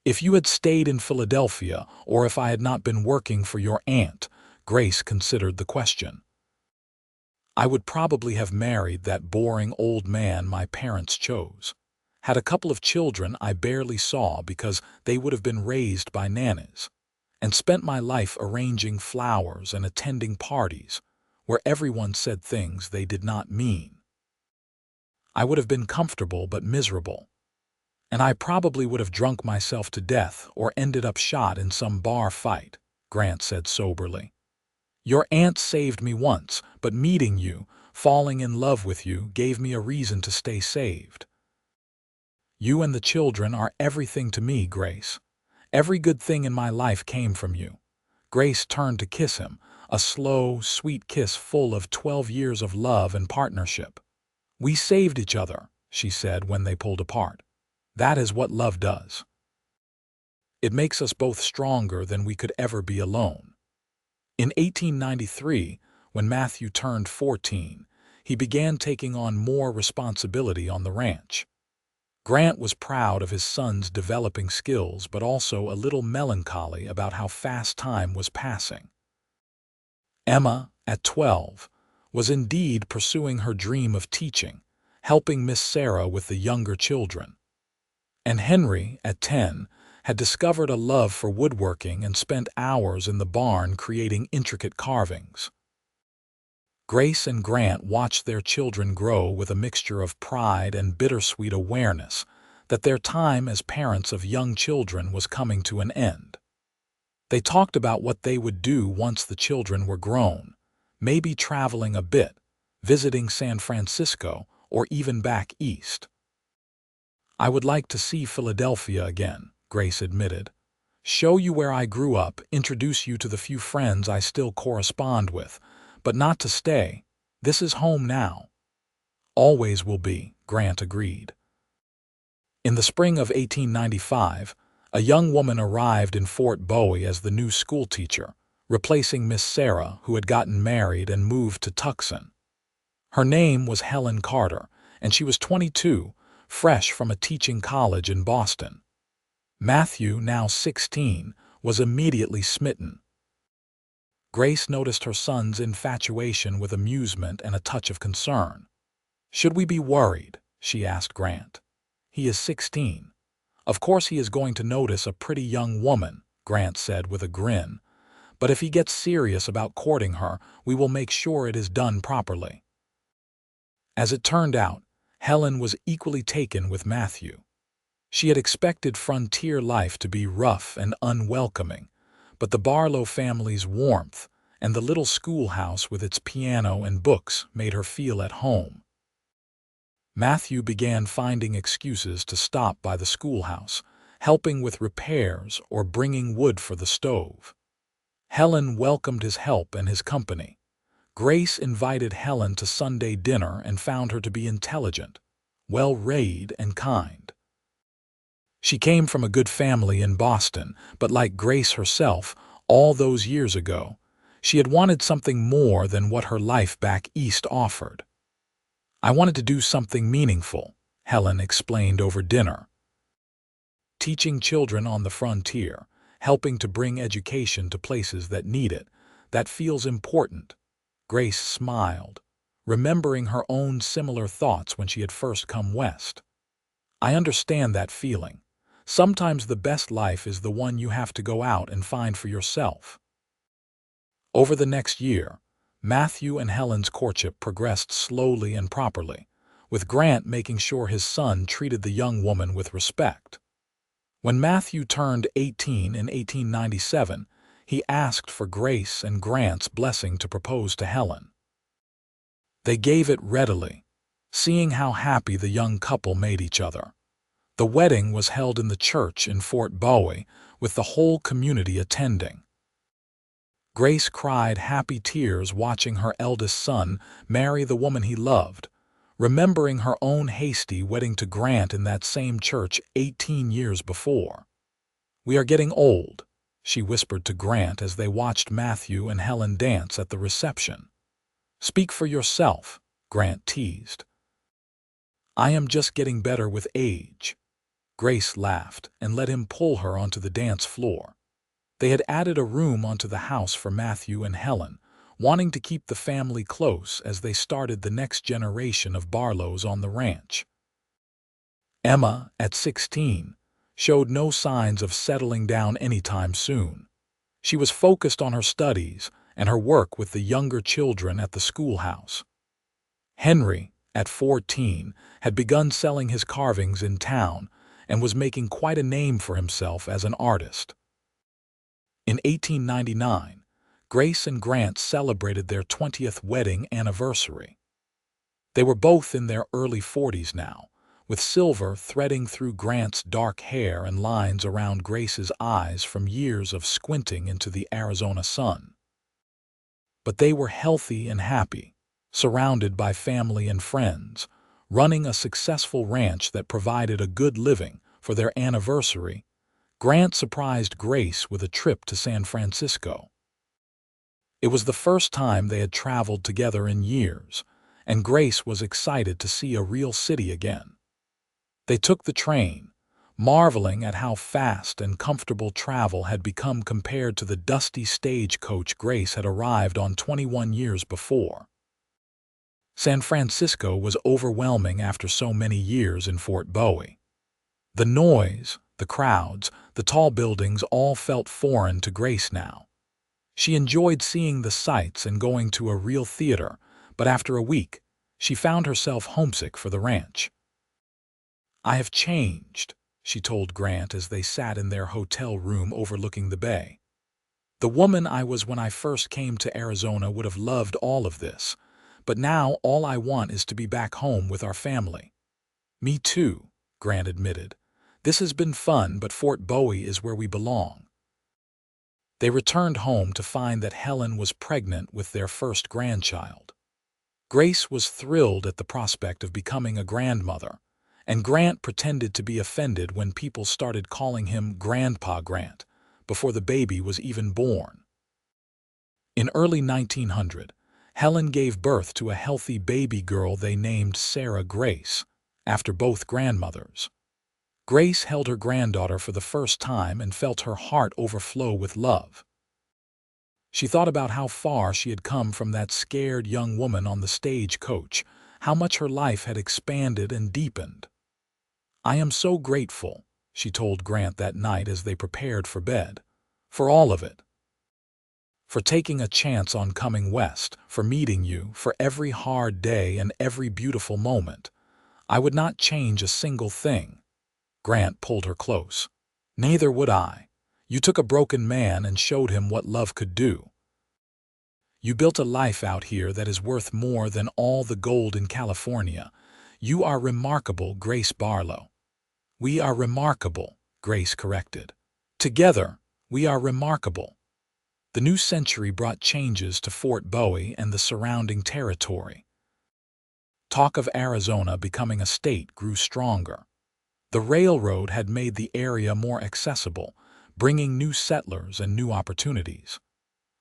If you had stayed in Philadelphia, or if I had not been working for your aunt, Grace considered the question. I would probably have married that boring old man my parents chose. Had a couple of children I barely saw because they would have been raised by nannies, and spent my life arranging flowers and attending parties where everyone said things they did not mean. I would have been comfortable but miserable. And I probably would have drunk myself to death or ended up shot in some bar fight, Grant said soberly. Your aunt saved me once, but meeting you, falling in love with you, gave me a reason to stay saved. You and the children are everything to me, Grace. Every good thing in my life came from you. Grace turned to kiss him, a slow, sweet kiss full of 12 years of love and partnership. We saved each other, she said when they pulled apart. That is what love does. It makes us both stronger than we could ever be alone. In 1893, when Matthew turned 14, he began taking on more responsibility on the ranch. Grant was proud of his son's developing skills, but also a little melancholy about how fast time was passing. Emma, at 12, was indeed pursuing her dream of teaching, helping Miss Sarah with the younger children. And Henry, at 10, had discovered a love for woodworking and spent hours in the barn creating intricate carvings. Grace and Grant watched their children grow with a mixture of pride and bittersweet awareness that their time as parents of young children was coming to an end. They talked about what they would do once the children were grown, maybe traveling a bit, visiting San Francisco, or even back east. I would like to see Philadelphia again, Grace admitted. Show you where I grew up, introduce you to the few friends I still correspond with, but not to stay. This is home now. Always will be, Grant agreed. In the spring of 1895, a young woman arrived in Fort Bowie as the new schoolteacher, replacing Miss Sarah, who had gotten married and moved to Tucson. Her name was Helen Carter, and she was 22, fresh from a teaching college in Boston. Matthew, now 16, was immediately smitten. Grace noticed her son's infatuation with amusement and a touch of concern. Should we be worried? She asked Grant. He is 16. Of course he is going to notice a pretty young woman, Grant said with a grin. But if he gets serious about courting her, we will make sure it is done properly. As it turned out, Helen was equally taken with Matthew. She had expected frontier life to be rough and unwelcoming, but the Barlow family's warmth and the little schoolhouse with its piano and books made her feel at home. Matthew began finding excuses to stop by the schoolhouse, helping with repairs or bringing wood for the stove. Helen welcomed his help and his company. Grace invited Helen to Sunday dinner and found her to be intelligent, well-read, and kind. She came from a good family in Boston, but like Grace herself, all those years ago, she had wanted something more than what her life back east offered. "I wanted to do something meaningful," Helen explained over dinner. "Teaching children on the frontier, helping to bring education to places that need it, that feels important." Grace smiled, remembering her own similar thoughts when she had first come west. "I understand that feeling. Sometimes the best life is the one you have to go out and find for yourself." Over the next year, Matthew and Helen's courtship progressed slowly and properly, with Grant making sure his son treated the young woman with respect. When Matthew turned 18 in 1897, he asked for Grace and Grant's blessing to propose to Helen. They gave it readily, seeing how happy the young couple made each other. The wedding was held in the church in Fort Bowie, with the whole community attending. Grace cried happy tears watching her eldest son marry the woman he loved, remembering her own hasty wedding to Grant in that same church 18 years before. "We are getting old," she whispered to Grant as they watched Matthew and Helen dance at the reception. "Speak for yourself," Grant teased. "I am just getting better with age." Grace laughed and let him pull her onto the dance floor. They had added a room onto the house for Matthew and Helen, wanting to keep the family close as they started the next generation of Barlows on the ranch. Emma, at 16, showed no signs of settling down anytime soon. She was focused on her studies and her work with the younger children at the schoolhouse. Henry, at 14, had begun selling his carvings in town and was making quite a name for himself as an artist. In 1899, Grace and Grant celebrated their 20th wedding anniversary. They were both in their early 40s now, with silver threading through Grant's dark hair and lines around Grace's eyes from years of squinting into the Arizona sun. But they were healthy and happy, surrounded by family and friends, running a successful ranch that provided a good living. For their anniversary, Grant surprised Grace with a trip to San Francisco. It was the first time they had traveled together in years, and Grace was excited to see a real city again. They took the train, marveling at how fast and comfortable travel had become compared to the dusty stagecoach Grace had arrived on 21 years before. San Francisco was overwhelming after so many years in Fort Bowie. The noise, the crowds, the tall buildings all felt foreign to Grace now. She enjoyed seeing the sights and going to a real theater, but after a week, she found herself homesick for the ranch. "I have changed," she told Grant as they sat in their hotel room overlooking the bay. "The woman I was when I first came to Arizona would have loved all of this, but now all I want is to be back home with our family." "Me too," Grant admitted. "This has been fun, but Fort Bowie is where we belong." They returned home to find that Helen was pregnant with their first grandchild. Grace was thrilled at the prospect of becoming a grandmother, and Grant pretended to be offended when people started calling him Grandpa Grant before the baby was even born. In early 1900, Helen gave birth to a healthy baby girl they named Sarah Grace, after both grandmothers. Grace held her granddaughter for the first time and felt her heart overflow with love. She thought about how far she had come from that scared young woman on the stagecoach, how much her life had expanded and deepened. "I am so grateful," she told Grant that night as they prepared for bed, "for all of it. For taking a chance on coming west, for meeting you, for every hard day and every beautiful moment. I would not change a single thing." Grant pulled her close. Neither would I. You took a broken man and showed him what love could do. You built a life out here that is worth more than all the gold in California. You are remarkable, Grace Barlow. We are remarkable, Grace corrected. Together, we are remarkable. The new century brought changes to Fort Bowie and the surrounding territory. Talk of Arizona becoming a state grew stronger. The railroad had made the area more accessible, bringing new settlers and new opportunities.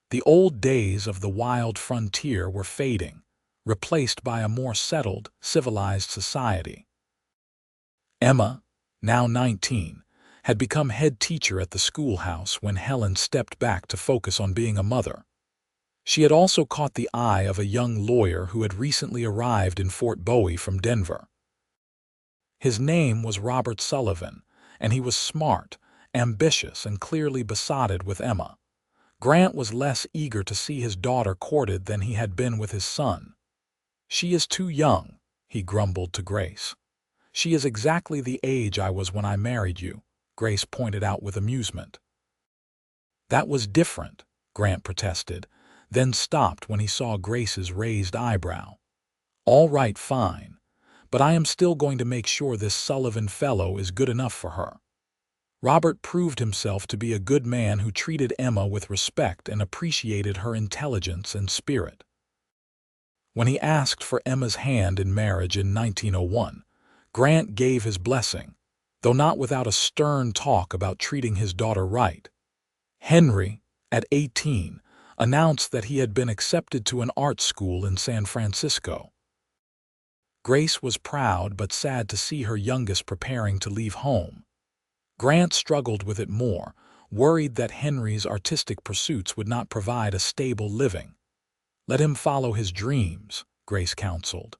The old days of the wild frontier were fading, replaced by a more settled, civilized society. Emma, now 19, had become head teacher at the schoolhouse when Helen stepped back to focus on being a mother. She had also caught the eye of a young lawyer who had recently arrived in Fort Bowie from Denver. His name was Robert Sullivan, and he was smart, ambitious, and clearly besotted with Emma. Grant was less eager to see his daughter courted than he had been with his son. "She is too young," he grumbled to Grace. "She is exactly the age I was when I married you," Grace pointed out with amusement. "That was different," Grant protested, then stopped when he saw Grace's raised eyebrow. "All right, fine, but I am still going to make sure this Sullivan fellow is good enough for her." Robert proved himself to be a good man who treated Emma with respect and appreciated her intelligence and spirit. When he asked for Emma's hand in marriage in 1901, Grant gave his blessing, though not without a stern talk about treating his daughter right. Henry, at 18, announced that he had been accepted to an art school in San Francisco. Grace was proud but sad to see her youngest preparing to leave home. Grant struggled with it more, worried that Henry's artistic pursuits would not provide a stable living. "Let him follow his dreams," Grace counseled.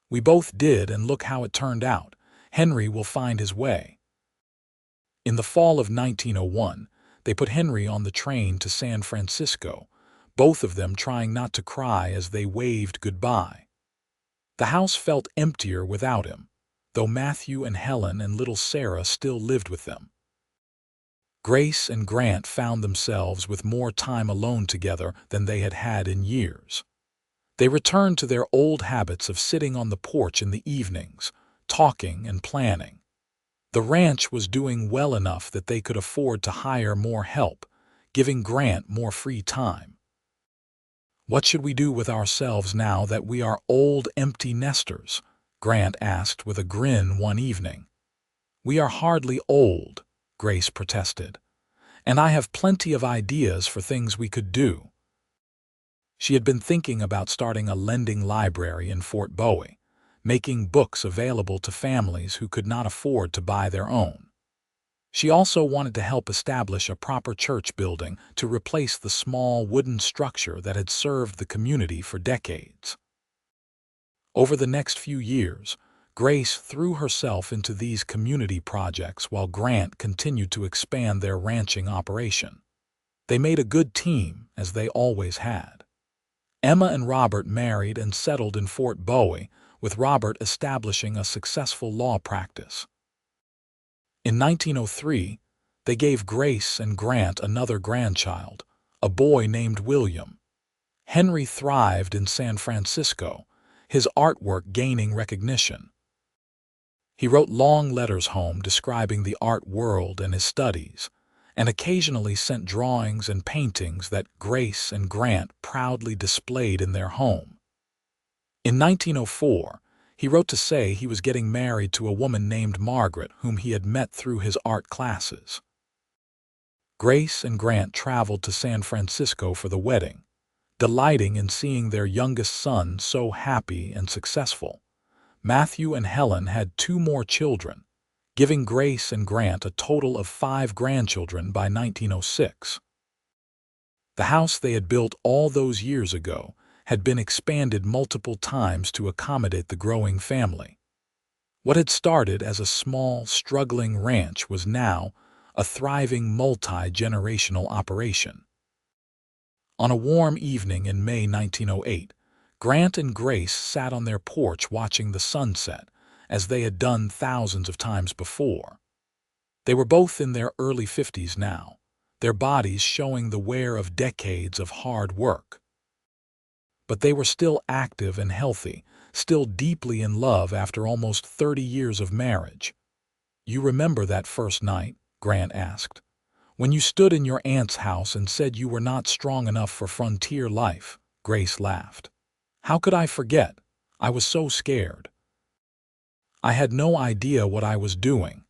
"We both did, and look how it turned out. Henry will find his way." In the fall of 1901, they put Henry on the train to San Francisco, both of them trying not to cry as they waved goodbye. The house felt emptier without him, though Matthew and Helen and little Sarah still lived with them. Grace and Grant found themselves with more time alone together than they had had in years. They returned to their old habits of sitting on the porch in the evenings, talking and planning. The ranch was doing well enough that they could afford to hire more help, giving Grant more free time. "What should we do with ourselves now that we are old empty nesters?" Grant asked with a grin one evening. "We are hardly old," Grace protested, "and I have plenty of ideas for things we could do." She had been thinking about starting a lending library in Fort Bowie, making books available to families who could not afford to buy their own. She also wanted to help establish a proper church building to replace the small wooden structure that had served the community for decades. Over the next few years, Grace threw herself into these community projects while Grant continued to expand their ranching operation. They made a good team, as they always had. Emma and Robert married and settled in Fort Bowie, with Robert establishing a successful law practice. In 1903, they gave Grace and Grant another grandchild, a boy named William. Henry thrived in San Francisco, his artwork gaining recognition. He wrote long letters home describing the art world and his studies, and occasionally sent drawings and paintings that Grace and Grant proudly displayed in their home. In 1904, he wrote to say he was getting married to a woman named Margaret whom he had met through his art classes. Grace and Grant traveled to San Francisco for the wedding, delighting in seeing their youngest son so happy and successful. Matthew and Helen had 2 more children, giving Grace and Grant a total of 5 grandchildren by 1906. The house they had built all those years ago had been expanded multiple times to accommodate the growing family. What had started as a small, struggling ranch was now a thriving multi-generational operation. On a warm evening in May 1908, Grant and Grace sat on their porch watching the sunset, as they had done thousands of times before. They were both in their early 50s now, their bodies showing the wear of decades of hard work. But they were still active and healthy, still deeply in love after almost 30 years of marriage. "You remember that first night?" Grant asked. "When you stood in your aunt's house and said you were not strong enough for frontier life?" Grace laughed. "How could I forget? I was so scared. I had no idea what I was doing.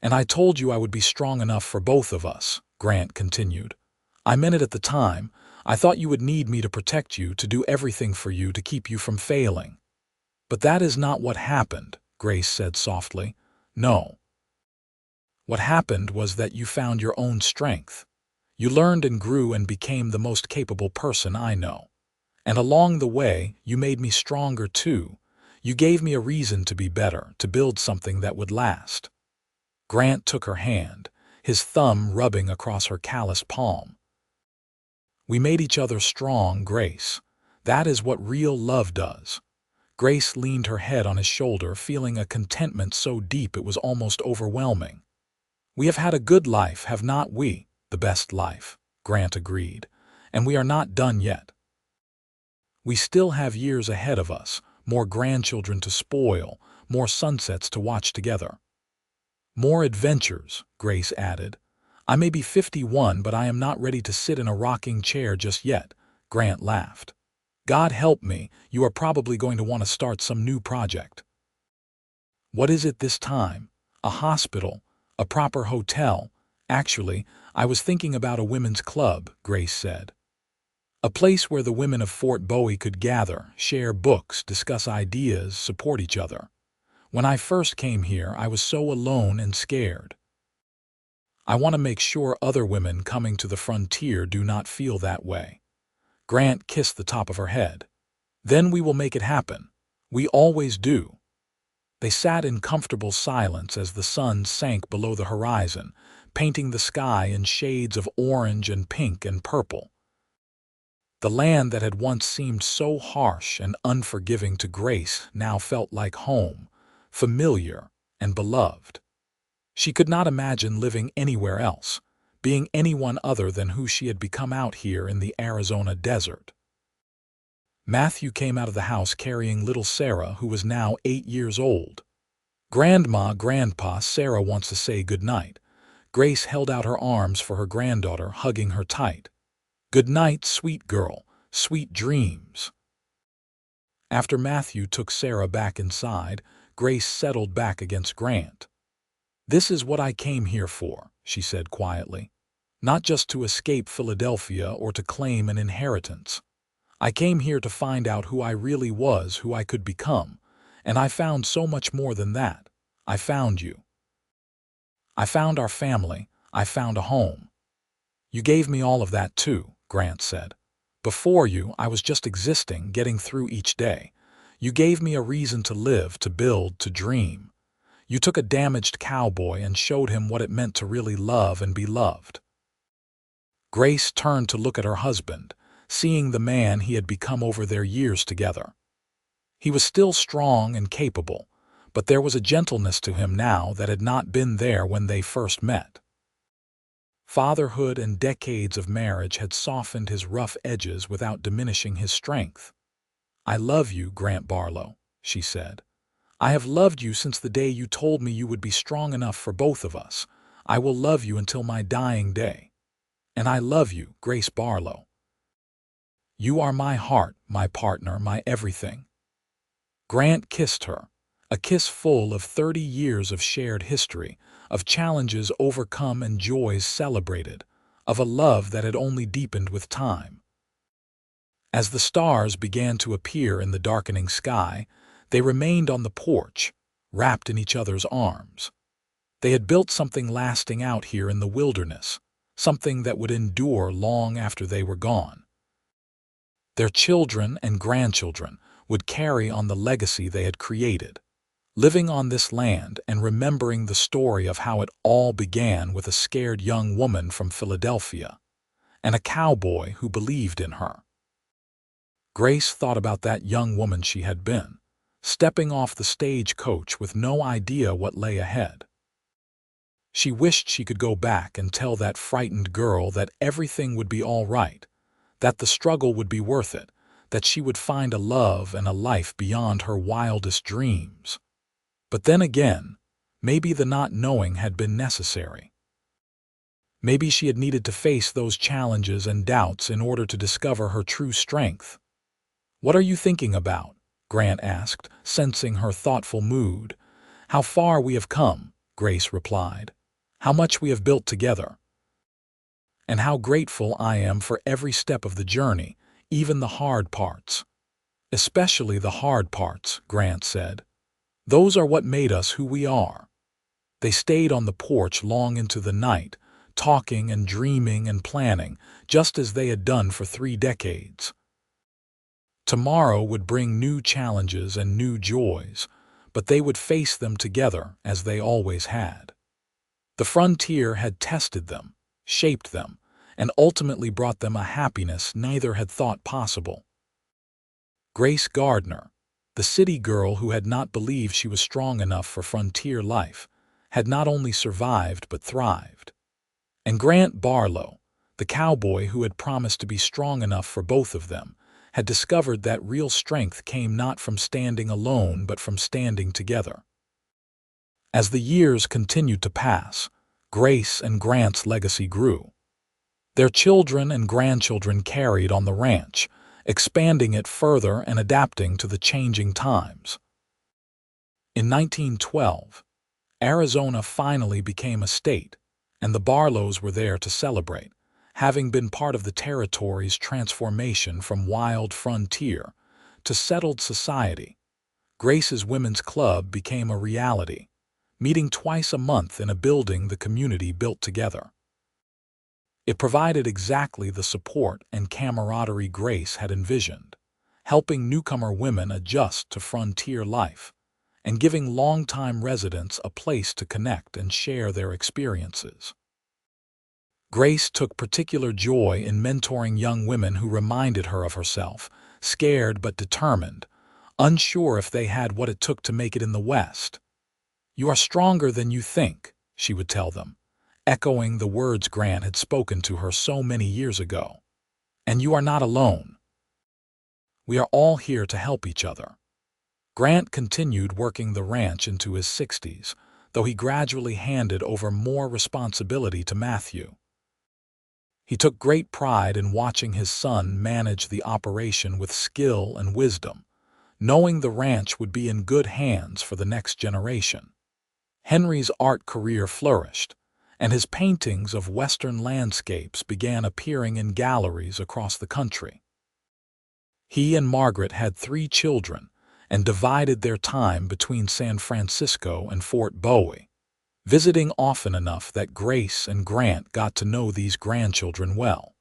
And I told you I would be strong enough for both of us," Grant continued. "I meant it at the time. I thought you would need me to protect you, to do everything for you, to keep you from failing." "But that is not what happened," Grace said softly. "No. What happened was that you found your own strength. You learned and grew and became the most capable person I know. And along the way, you made me stronger too. You gave me a reason to be better, to build something that would last." Grant took her hand, his thumb rubbing across her calloused palm. "We made each other strong, Grace. That is what real love does." Grace leaned her head on his shoulder, feeling a contentment so deep it was almost overwhelming. "We have had a good life, have not we?" "The best life," Grant agreed. "And we are not done yet. We still have years ahead of us, more grandchildren to spoil, more sunsets to watch together." "More adventures," Grace added. "I may be 51, but I am not ready to sit in a rocking chair just yet," Grant laughed. "God help me, you are probably going to want to start some new project." "What is it this time? A hospital? A proper hotel?" "Actually, I was thinking about a women's club," Grace said. "A place where the women of Fort Bowie could gather, share books, discuss ideas, support each other. When I first came here, I was so alone and scared. I want to make sure other women coming to the frontier do not feel that way." Grant kissed the top of her head. "Then we will make it happen. We always do." They sat in comfortable silence as the sun sank below the horizon, painting the sky in shades of orange and pink and purple. The land that had once seemed so harsh and unforgiving to Grace now felt like home, familiar and beloved. She could not imagine living anywhere else, being anyone other than who she had become out here in the Arizona desert. Matthew came out of the house carrying little Sarah, who was now 8 years old. "Grandma, Grandpa, Sarah wants to say good night." Grace held out her arms for her granddaughter, hugging her tight. "Good night, sweet girl, sweet dreams." After Matthew took Sarah back inside, Grace settled back against Grant. "This is what I came here for," she said quietly. "Not just to escape Philadelphia or to claim an inheritance. I came here to find out who I really was, who I could become. And I found so much more than that. I found you. I found our family. I found a home." "You gave me all of that too," Grant said. "Before you, I was just existing, getting through each day. You gave me a reason to live, to build, to dream. You took a damaged cowboy and showed him what it meant to really love and be loved." Grace turned to look at her husband, seeing the man he had become over their years together. He was still strong and capable, but there was a gentleness to him now that had not been there when they first met. Fatherhood and decades of marriage had softened his rough edges without diminishing his strength. "I love you, Grant Barlow," she said. "I have loved you since the day you told me you would be strong enough for both of us. I will love you until my dying day. And I love you, Grace Barlow. You are my heart, my partner, my everything." Grant kissed her, a kiss full of 30 years of shared history, of challenges overcome and joys celebrated, of a love that had only deepened with time. As the stars began to appear in the darkening sky, they remained on the porch, wrapped in each other's arms. They had built something lasting out here in the wilderness, something that would endure long after they were gone. Their children and grandchildren would carry on the legacy they had created, living on this land and remembering the story of how it all began with a scared young woman from Philadelphia and a cowboy who believed in her. Grace thought about that young woman she had been, stepping off the stagecoach with no idea what lay ahead. She wished she could go back and tell that frightened girl that everything would be all right, that the struggle would be worth it, that she would find a love and a life beyond her wildest dreams. But then again, maybe the not knowing had been necessary. Maybe she had needed to face those challenges and doubts in order to discover her true strength. "What are you thinking about?" Grant asked, sensing her thoughtful mood. "How far we have come," Grace replied. "How much we have built together. And how grateful I am for every step of the journey, even the hard parts." "Especially the hard parts," Grant said. "Those are what made us who we are." They stayed on the porch long into the night, talking and dreaming and planning, just as they had done for 3 decades. Tomorrow would bring new challenges and new joys, but they would face them together as they always had. The frontier had tested them, shaped them, and ultimately brought them a happiness neither had thought possible. Grace Gardner, the city girl who had not believed she was strong enough for frontier life, had not only survived but thrived. And Grant Barlow, the cowboy who had promised to be strong enough for both of them, had discovered that real strength came not from standing alone but from standing together. As the years continued to pass, Grace and Grant's legacy grew. Their children and grandchildren carried on the ranch, expanding it further and adapting to the changing times. In 1912, Arizona finally became a state, and the Barlows were there to celebrate, having been part of the territory's transformation from wild frontier to settled society. Grace's Women's Club became a reality, meeting twice a month in a building the community built together. It provided exactly the support and camaraderie Grace had envisioned, helping newcomer women adjust to frontier life and giving longtime residents a place to connect and share their experiences. Grace took particular joy in mentoring young women who reminded her of herself, scared but determined, unsure if they had what it took to make it in the West. "You are stronger than you think," she would tell them, echoing the words Grant had spoken to her so many years ago. "And you are not alone. We are all here to help each other." Grant continued working the ranch into his 60s, though he gradually handed over more responsibility to Matthew. He took great pride in watching his son manage the operation with skill and wisdom, knowing the ranch would be in good hands for the next generation. Henry's art career flourished, and his paintings of Western landscapes began appearing in galleries across the country. He and Margaret had 3 children and divided their time between San Francisco and Fort Bowie, visiting often enough that Grace and Grant got to know these grandchildren well.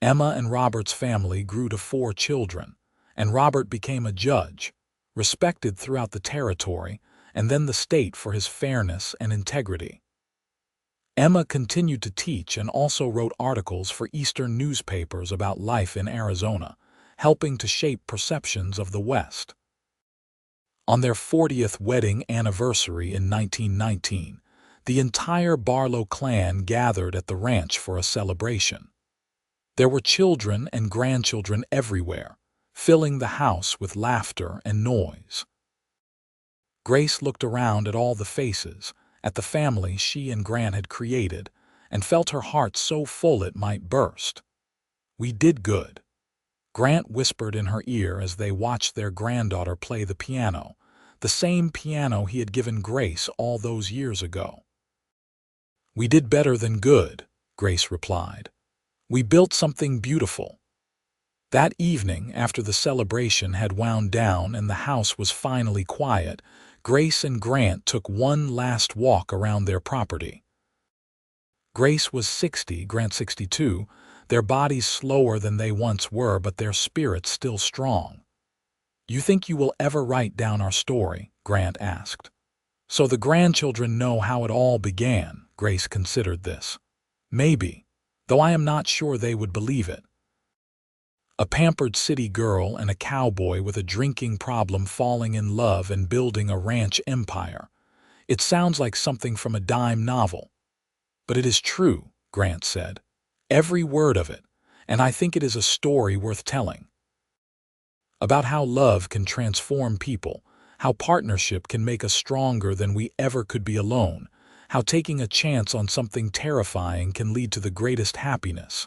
Emma and Robert's family grew to 4 children, and Robert became a judge, respected throughout the territory and then the state for his fairness and integrity. Emma continued to teach and also wrote articles for Eastern newspapers about life in Arizona, helping to shape perceptions of the West. On their 40th wedding anniversary in 1919, the entire Barlow clan gathered at the ranch for a celebration. There were children and grandchildren everywhere, filling the house with laughter and noise. Grace looked around at all the faces, at the family she and Grant had created, and felt her heart so full it might burst. "We did good," Grant whispered in her ear as they watched their granddaughter play the piano, the same piano he had given Grace all those years ago. "We did better than good," Grace replied. "We built something beautiful." That evening, after the celebration had wound down and the house was finally quiet, Grace and Grant took one last walk around their property. Grace was 60, Grant 62, their bodies slower than they once were, but their spirits still strong. "You think you will ever write down our story?" Grant asked. "So the grandchildren know how it all began." Grace considered this. "Maybe, though I am not sure they would believe it." A pampered city girl and a cowboy with a drinking problem falling in love and building a ranch empire. It sounds like something from a dime novel. But it is true, Grant said. Every word of it, and I think it is a story worth telling. About how love can transform people, how partnership can make us stronger than we ever could be alone, how taking a chance on something terrifying can lead to the greatest happiness.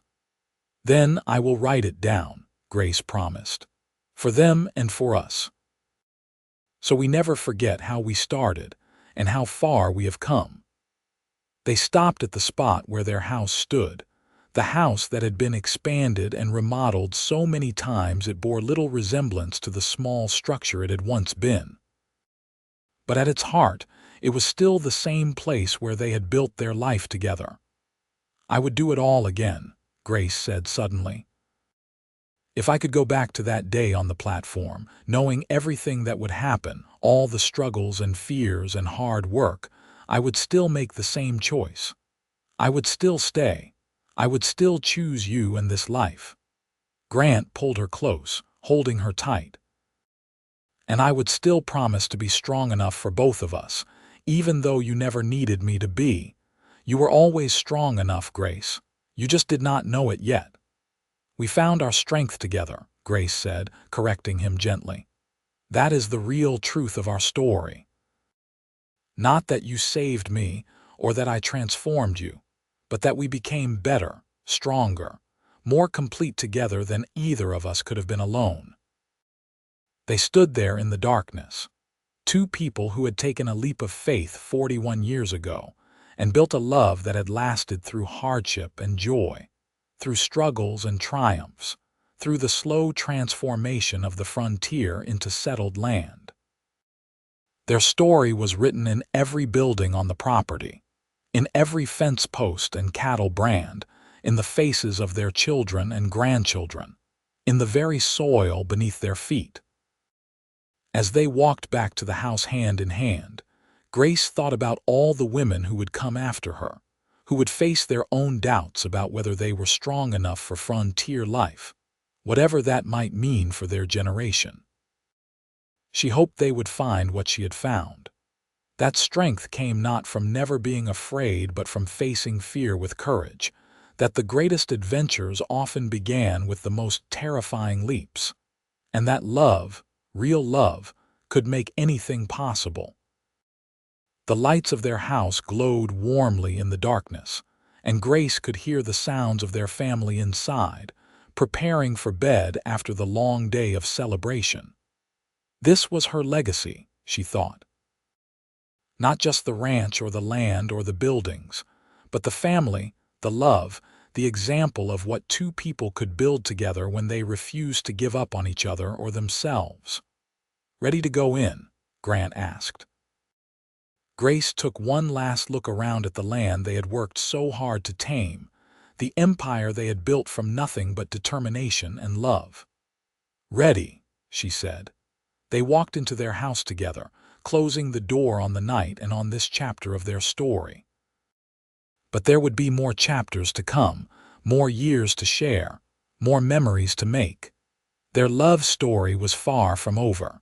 Then I will write it down, Grace promised. For them and for us. So we never forget how we started and how far we have come. They stopped at the spot where their house stood, the house that had been expanded and remodeled so many times it bore little resemblance to the small structure it had once been. But at its heart, it was still the same place where they had built their life together. I would do it all again, Grace said suddenly. If I could go back to that day on the platform, knowing everything that would happen, all the struggles and fears and hard work, I would still make the same choice. I would still stay. I would still choose you and this life. Grant pulled her close, holding her tight. And I would still promise to be strong enough for both of us, even though you never needed me to be. You were always strong enough, Grace. You just did not know it yet. We found our strength together, Grace said, correcting him gently. That is the real truth of our story. Not that you saved me or that I transformed you, but that we became better, stronger, more complete together than either of us could have been alone. They stood there in the darkness, two people who had taken a leap of faith 41 years ago and built a love that had lasted through hardship and joy, through struggles and triumphs, through the slow transformation of the frontier into settled land. Their story was written in every building on the property, in every fence post and cattle brand, in the faces of their children and grandchildren, in the very soil beneath their feet. As they walked back to the house hand in hand, Grace thought about all the women who would come after her, who would face their own doubts about whether they were strong enough for frontier life, whatever that might mean for their generation. She hoped they would find what she had found. That strength came not from never being afraid but from facing fear with courage, that the greatest adventures often began with the most terrifying leaps, and that love, real love, could make anything possible. The lights of their house glowed warmly in the darkness, and Grace could hear the sounds of their family inside, preparing for bed after the long day of celebration. This was her legacy, she thought. Not just the ranch or the land or the buildings, but the family, the love, the example of what two people could build together when they refused to give up on each other or themselves. "Ready to go in?" Grant asked. Grace took one last look around at the land they had worked so hard to tame, the empire they had built from nothing but determination and love. "Ready," she said. They walked into their house together, closing the door on the night and on this chapter of their story. But there would be more chapters to come, more years to share, more memories to make. Their love story was far from over.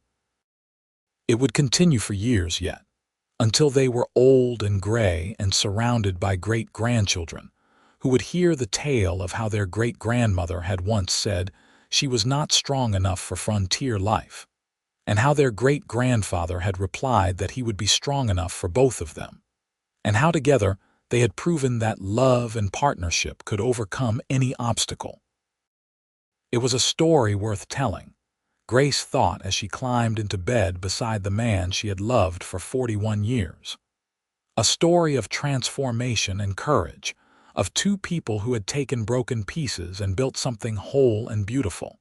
It would continue for years yet, until they were old and gray and surrounded by great-grandchildren, who would hear the tale of how their great-grandmother had once said she was not strong enough for frontier life, and how their great-grandfather had replied that he would be strong enough for both of them, and how together they had proven that love and partnership could overcome any obstacle. It was a story worth telling, Grace thought as she climbed into bed beside the man she had loved for 41 years. A story of transformation and courage, of two people who had taken broken pieces and built something whole and beautiful.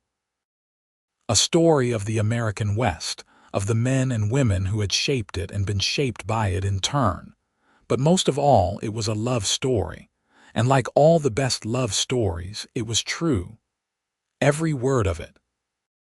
A story of the American West, of the men and women who had shaped it and been shaped by it in turn. But most of all, it was a love story, and like all the best love stories, it was true. Every word of it.